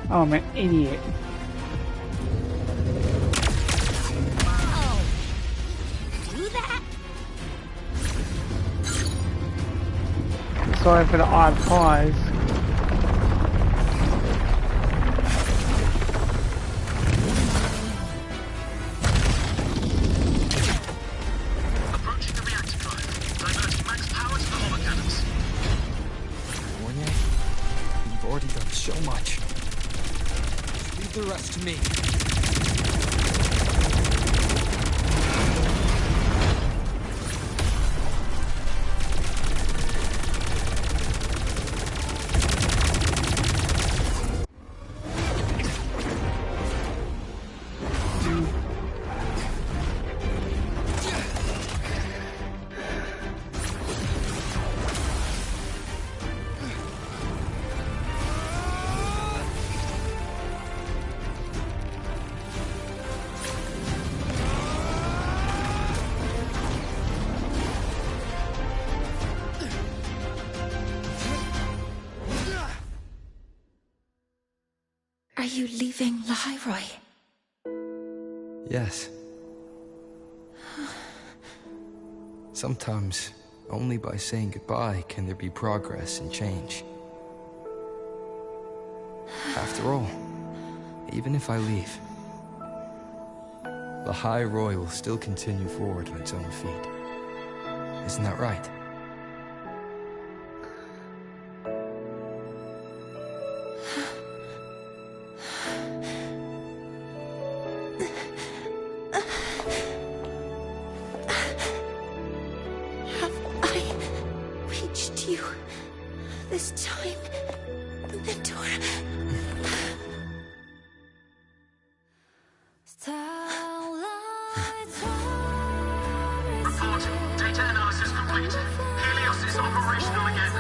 Speaker 2: Oh, I'm an idiot.
Speaker 5: Whoa! Do that?
Speaker 2: Sorry for the odd pause.
Speaker 16: Approaching the reactor drive. Diverting max power to the hollow cannons.
Speaker 6: Mornier, you've already done so much.
Speaker 18: Leave the rest to me.
Speaker 3: Are you leaving Leroy?
Speaker 6: Yes. Sometimes, only by saying goodbye can there be progress and change. After all, even if I leave, the High Roy will still continue forward on its own feet. Isn't that right?
Speaker 3: This time, Mentor.
Speaker 16: Reporting. Data analysis complete. Helios is operational again.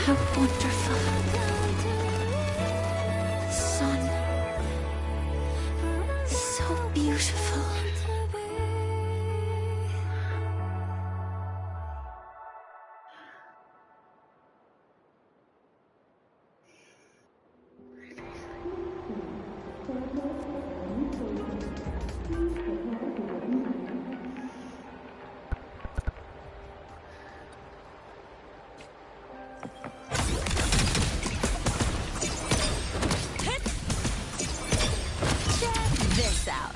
Speaker 3: How wonderful. Sun. So beautiful.
Speaker 14: This out.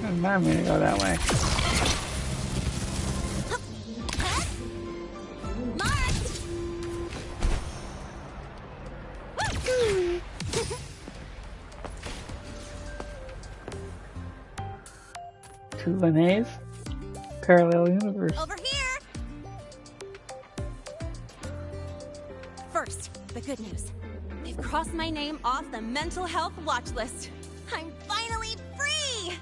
Speaker 2: Remind me to go that way. Two Linnaeus? Parallel universe.
Speaker 1: Over here! First, the good news. They've crossed my name off the mental health watch list. I'm finally free!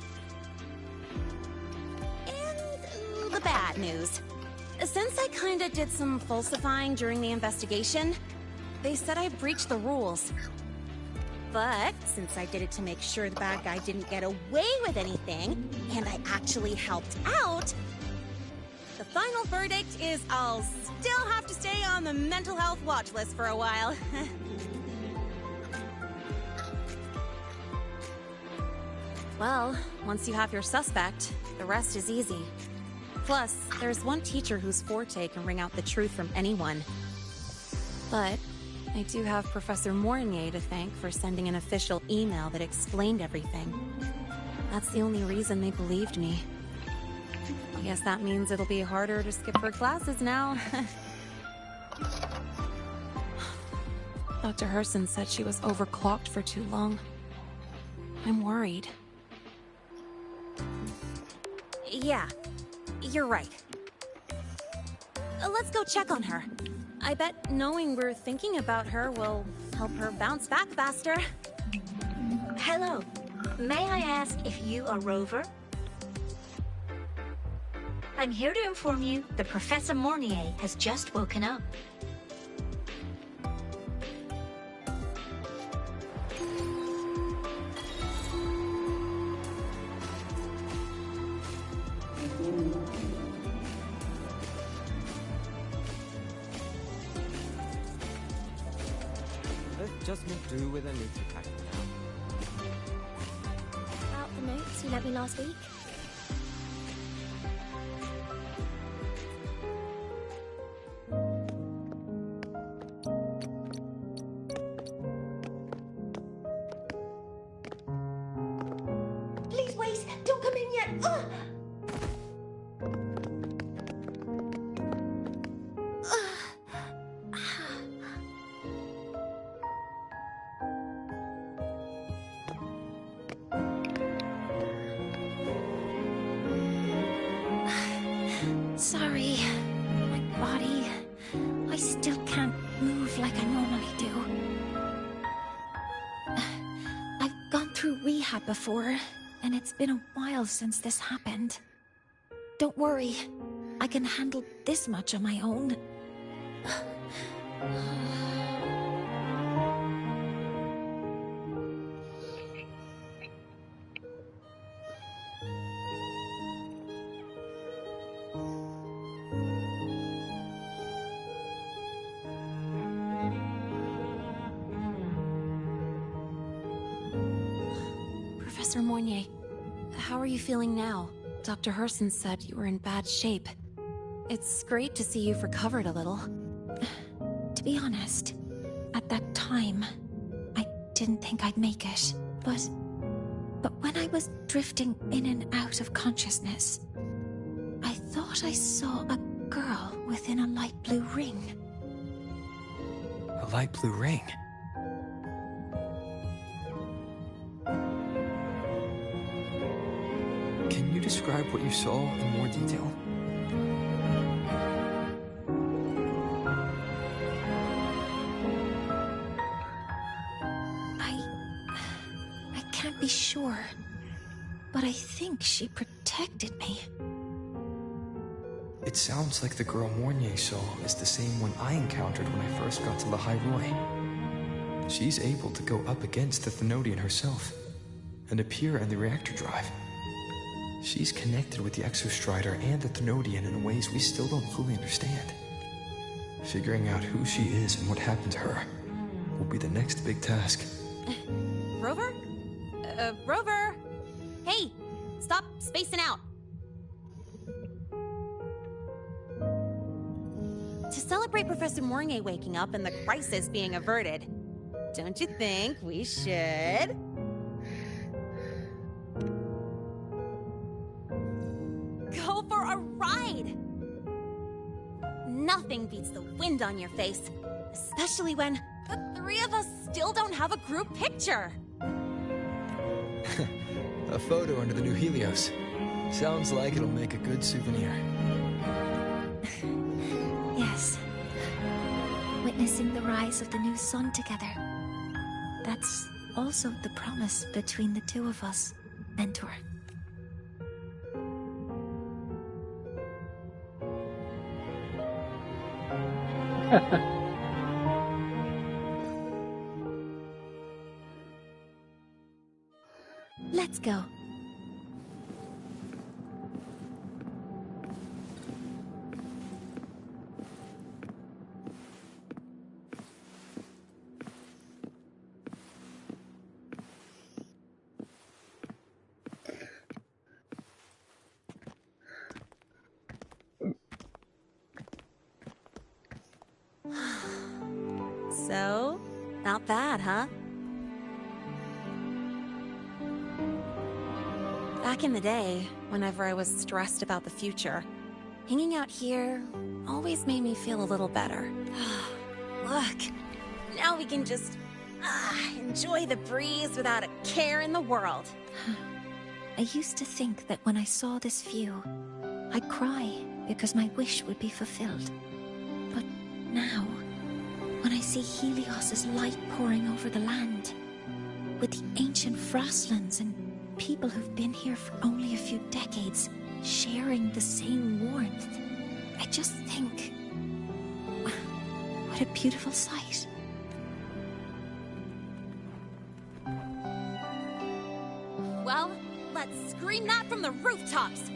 Speaker 1: And the bad news. Since I kinda did some falsifying during the investigation, they said I breached the rules. But since I did it to make sure the bad guy didn't get away with anything, and I actually helped out, the final verdict is I'll still have to stay on the mental health watch list for a while. Well, once you have your suspect, the rest is easy. Plus, there's one teacher whose forte can wring out the truth from anyone. But I do have Professor Mornier to thank for sending an official email that explained everything. That's the only reason they believed me. I guess that means it'll be harder to skip her classes now. Dr. Herson said she was overclocked for too long. I'm worried. Yeah, you're right. Let's go check on her. I bet knowing we're thinking about her will help her bounce back faster.
Speaker 3: Hello. May I ask if you are Rover? I'm here to inform you that Professor Mornier has just woken up.
Speaker 4: Let's just make do with a little pack now.
Speaker 22: About the notes you lent me last week?
Speaker 3: Please wait! Don't come in yet! Ugh! Sorry. My body... I still can't move like I normally do. I've gone through rehab before, and it's been a while since this happened. Don't worry. I can handle this much on my own.
Speaker 1: Professor Mornier, how are you feeling now? Dr. Herson said you were in bad shape. It's great to see you've recovered a little.
Speaker 3: To be honest, at that time, I didn't think I'd make it. But when I was drifting in and out of consciousness, I thought I saw a girl within a light blue ring.
Speaker 6: A light blue ring? Can you describe what you saw in more detail?
Speaker 3: I can't be sure, but I think she protected me.
Speaker 6: It sounds like the girl Mornier saw is the same one I encountered when I first got to the High Roy. She's able to go up against the Thenodian herself and appear in the reactor drive. She's connected with the Exostrider and the Thenodian in ways we still don't fully understand. Figuring out who she is and what happened to her will be the next big task.
Speaker 1: Rover? Rover! Hey! Stop spacing out! To celebrate Professor Mornier waking up and the crisis being averted, don't you think we should... go for a ride? Nothing beats the wind on your face, especially when the three of us still don't have a group picture.
Speaker 6: A photo under the new Helios. Sounds like it'll make a good souvenir.
Speaker 3: Yes. Witnessing the rise of the new sun together. That's also the promise between the two of us, Mentor. Let's go.
Speaker 1: So, not bad, huh? Back in the day, whenever I was stressed about the future, hanging out here always made me feel a little better. Look, now we can just enjoy the breeze without a care in the world.
Speaker 3: I used to think that when I saw this view, I'd cry because my wish would be fulfilled. But now, when I see Helios's light pouring over the land, with the ancient frostlands and people who've been here for only a few decades sharing the same warmth, I just think, what a beautiful sight.
Speaker 1: Well, let's scream that from the rooftops!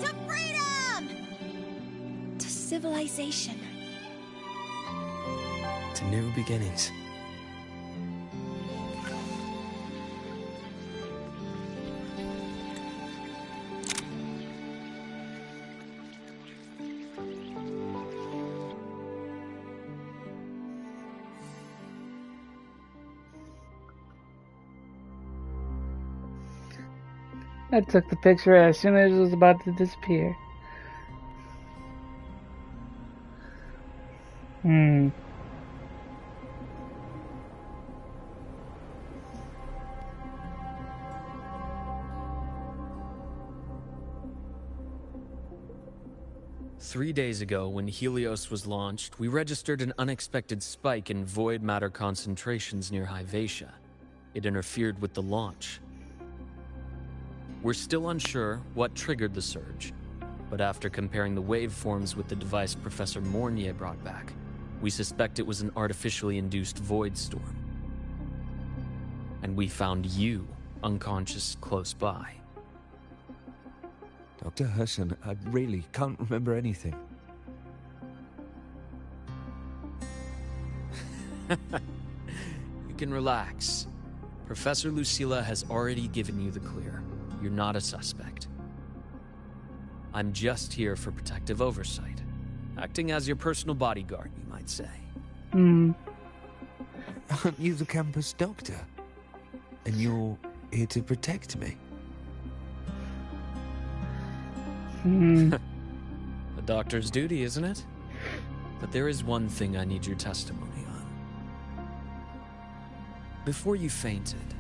Speaker 1: To freedom!
Speaker 3: To civilization.
Speaker 6: To new beginnings.
Speaker 2: I took the picture as soon as it was about to disappear.
Speaker 7: 3 days ago, when Helios was launched, we registered an unexpected spike in void matter concentrations near Hyvatia. It interfered with the launch. We're still unsure what triggered the surge, but after comparing the waveforms with the device Professor Mornier brought back, we suspect it was an artificially induced void storm. And we found you unconscious close by.
Speaker 10: Dr. Husson, I really can't remember anything.
Speaker 7: You can relax. Professor Lucilla has already given you the clear. You're not a suspect. I'm just here for protective oversight. Acting as your personal bodyguard, you might say.
Speaker 10: Aren't you the campus doctor? And you're here to protect me?
Speaker 7: A doctor's duty, isn't it? But there is one thing I need your testimony on. Before you fainted,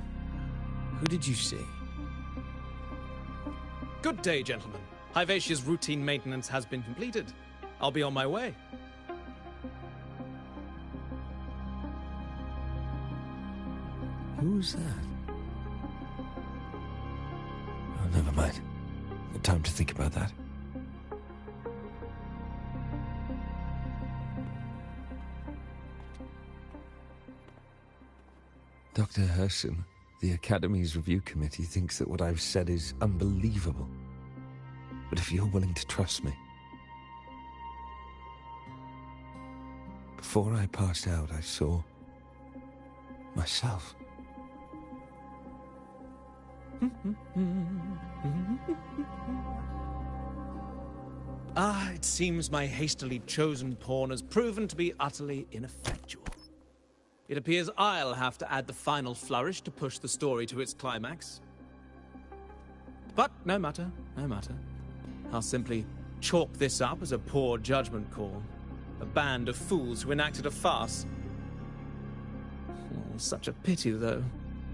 Speaker 7: who did you see?
Speaker 15: Good day, gentlemen. Hyvatia's routine maintenance has been completed. I'll be on my way.
Speaker 10: Who's that? never mind. No time to think about that. Dr. Hersham, the Academy's review committee thinks that what I've said is unbelievable. But if you're willing to trust me... Before I passed out, I saw... myself.
Speaker 15: It seems my hastily chosen pawn has proven to be utterly ineffectual. It appears I'll have to add the final flourish to push the story to its climax. But no matter, no matter. I'll simply chalk this up as a poor judgment call. A band of fools who enacted a farce. Oh, such a pity, though.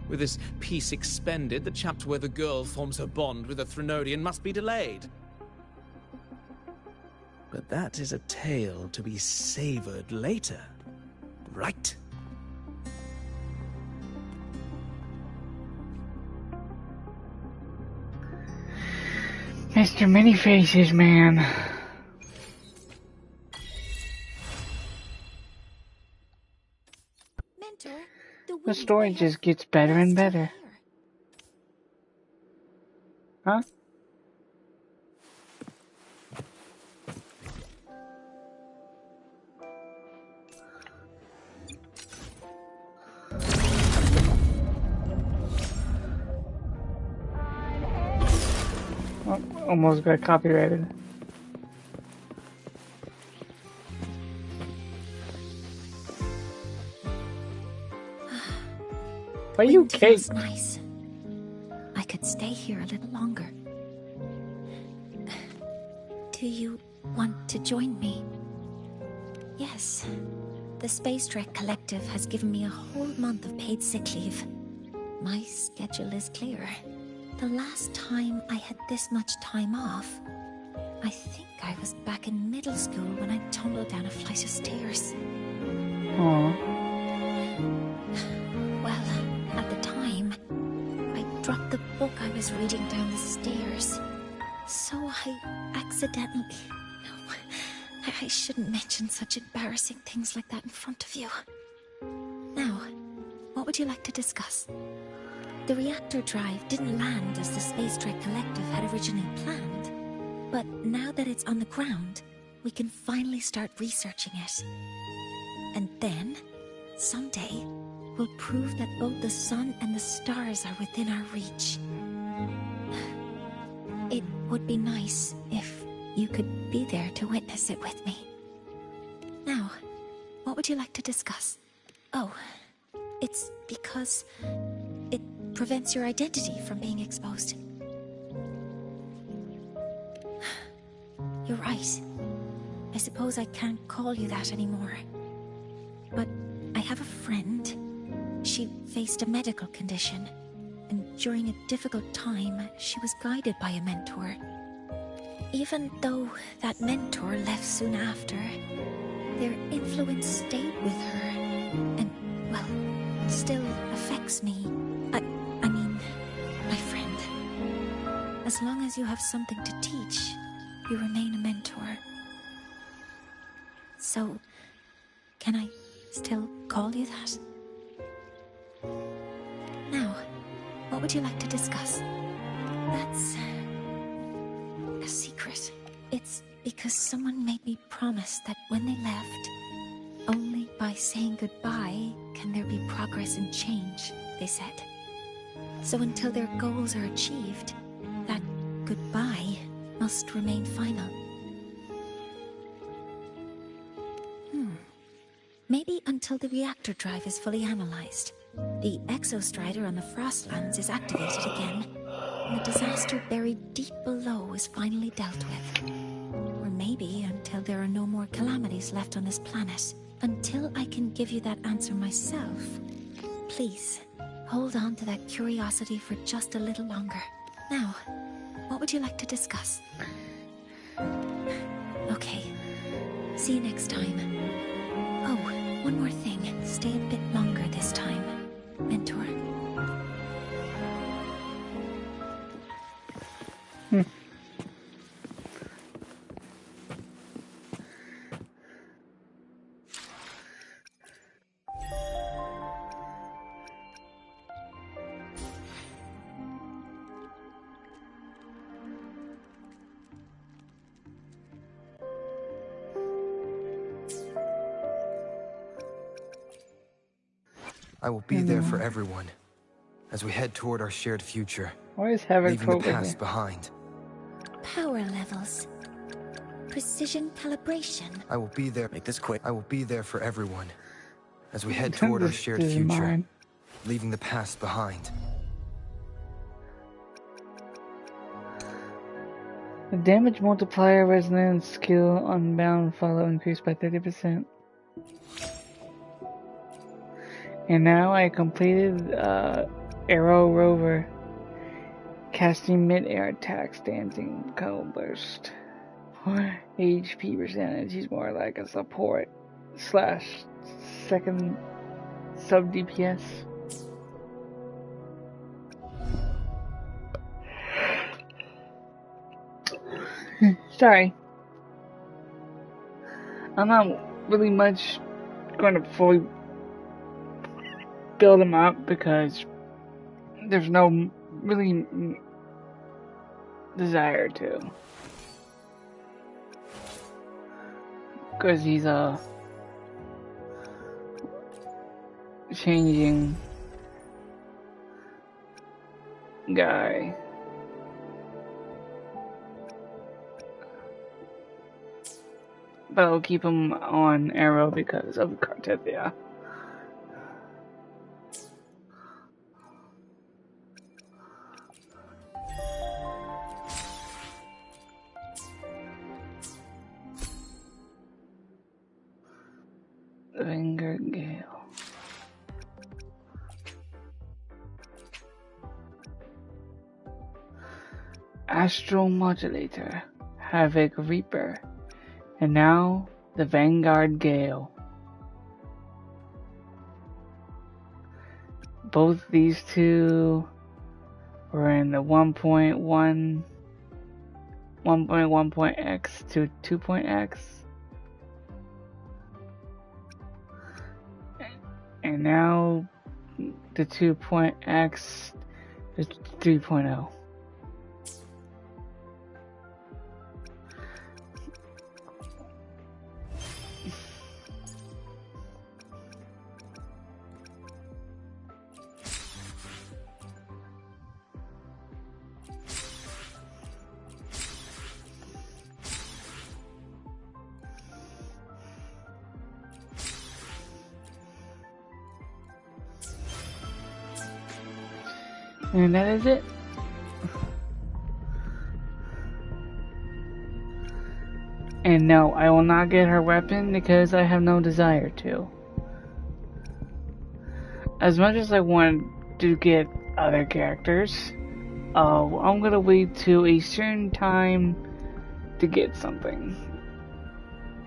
Speaker 15: With this piece expended, the chapter where the girl forms her bond with a Threnodian must be delayed. But that is a tale to be savored later, right?
Speaker 2: Mr. Many Faces, man.
Speaker 3: Mentor,
Speaker 2: The story just gets better and better. Huh? Oh, almost got copyrighted. Are you okay?
Speaker 3: Feels nice. I could stay here a little longer. Do you want to join me? Yes. The Space Trek Collective has given me a whole month of paid sick leave. My schedule is clear. The last time I had this much time off, I think I was back in middle school when I tumbled down a flight of stairs.
Speaker 2: Aww.
Speaker 3: Well, at the time, I dropped the book I was reading down the stairs. So I accidentally... No, I shouldn't mention such embarrassing things like that in front of you. Now, what would you like to discuss? The reactor drive didn't land as the Space Trek Collective had originally planned. But now that it's on the ground, we can finally start researching it. And then, someday, we'll prove that both the sun and the stars are within our reach. It would be nice if you could be there to witness it with me. Now, what would you like to discuss? Oh, it's because it prevents your identity from being exposed. You're right. I suppose I can't call you that anymore. But I have a friend. She faced a medical condition, and during a difficult time, she was guided by a mentor. Even though that mentor left soon after, their influence stayed with her, and, well, still affects me. I mean, my friend. As long as you have something to teach, you remain a mentor. So, can I still call you that? Now, what would you like to discuss? That's a secret. It's because someone made me promise that when they left, only by saying goodbye can there be progress and change, they said. So until their goals are achieved, that goodbye must remain final. Maybe until the reactor drive is fully analyzed. The exostrider on the Frostlands is activated again, and the disaster buried deep below is finally dealt with. Or maybe until there are no more calamities left on this planet. Until I can give you that answer myself, please, hold on to that curiosity for just a little longer. Now, what would you like to discuss? Okay, see you next time. Oh, one more thing. Stay a bit longer this time, Mentor.
Speaker 6: I will be there for everyone as we head toward our shared future,
Speaker 2: Why is Havoc
Speaker 6: leaving the
Speaker 2: over
Speaker 6: past
Speaker 2: here?
Speaker 6: behind.
Speaker 3: Power levels. Precision calibration.
Speaker 6: I will be there.
Speaker 4: Make this quick.
Speaker 6: I will be there for everyone as we head toward our shared
Speaker 2: This is
Speaker 6: future,
Speaker 2: mine.
Speaker 6: leaving the past behind.
Speaker 2: The damage multiplier, resonance, skill, unbound, follow increased by 30%. And now I completed Arrow Rover. Casting mid-air attacks, dancing cone burst. HP percentage, he's more like a support / second sub DPS. Sorry. I'm not really much going to fully build him up because there's no really desire to. Because he's a changing guy. But I'll keep him on Arrow because of Cartethia. Vanguard Gale. Astral Modulator. Havoc Reaper. And now, the Vanguard Gale. Both these two were in the 1.1.x to 2.x. And now, the 2.x is 3.0. And that is it. And no, I will not get her weapon because I have no desire to. As much as I want to get other characters, I'm gonna wait till a certain time to get something.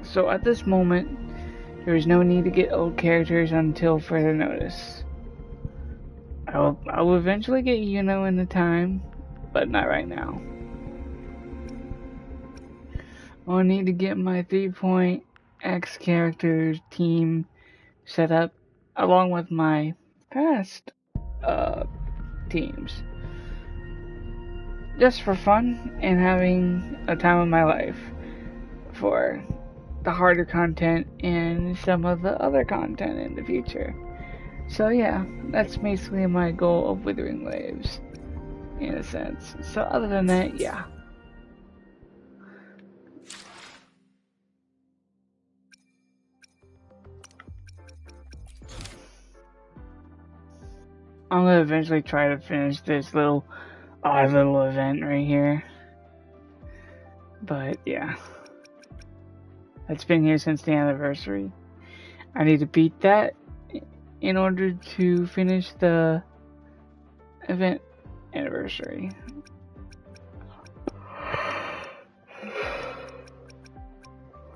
Speaker 2: So at this moment, there is no need to get old characters until further notice. I will eventually get Yuno in the time, but not right now. I'll need to get my 3.x characters team set up along with my past teams. Just for fun and having a time of my life for the harder content and some of the other content in the future. So yeah, that's basically my goal of Wuthering Waves, in a sense. So other than that, yeah. I'm gonna eventually try to finish this little event right here. But yeah. It's been here since the anniversary. I need to beat that in order to finish the event anniversary.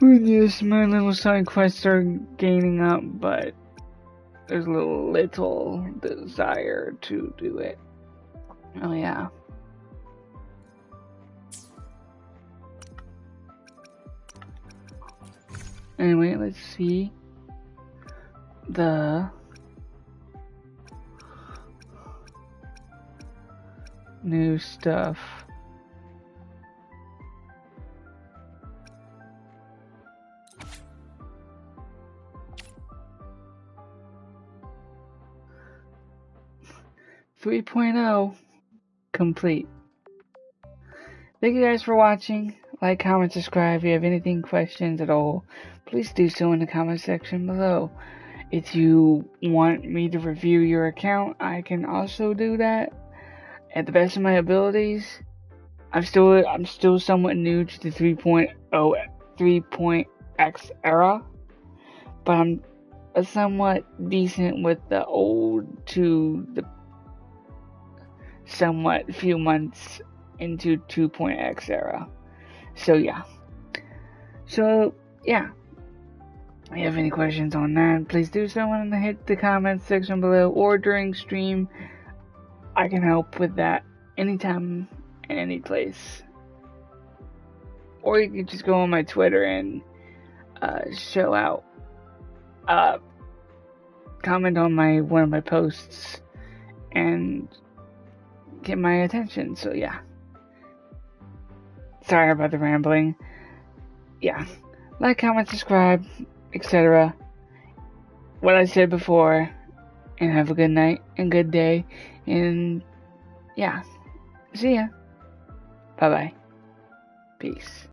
Speaker 2: Yes, my little side quests are gaining up, but there's little desire to do it. Oh yeah. Anyway, let's see the new stuff. .3.0 complete. Thank you guys for watching. Like, comment, subscribe. If you have anything, questions at all, please do so in the comment section below. If you want me to review your account, I can also do that at the best of my abilities. I'm still somewhat new to the 3.x era, but I'm somewhat decent with the old to the somewhat few months into 2.x era. So yeah. If you have any questions on that, please do so and hit the comment section below, or during stream. I can help with that anytime and any place. Or you can just go on my Twitter and show out, comment on one of my posts and get my attention. So yeah. Sorry about the rambling. Yeah. Like, comment, subscribe, etc. What I said before, and have a good night and good day, and yeah. See ya. Bye bye. Peace.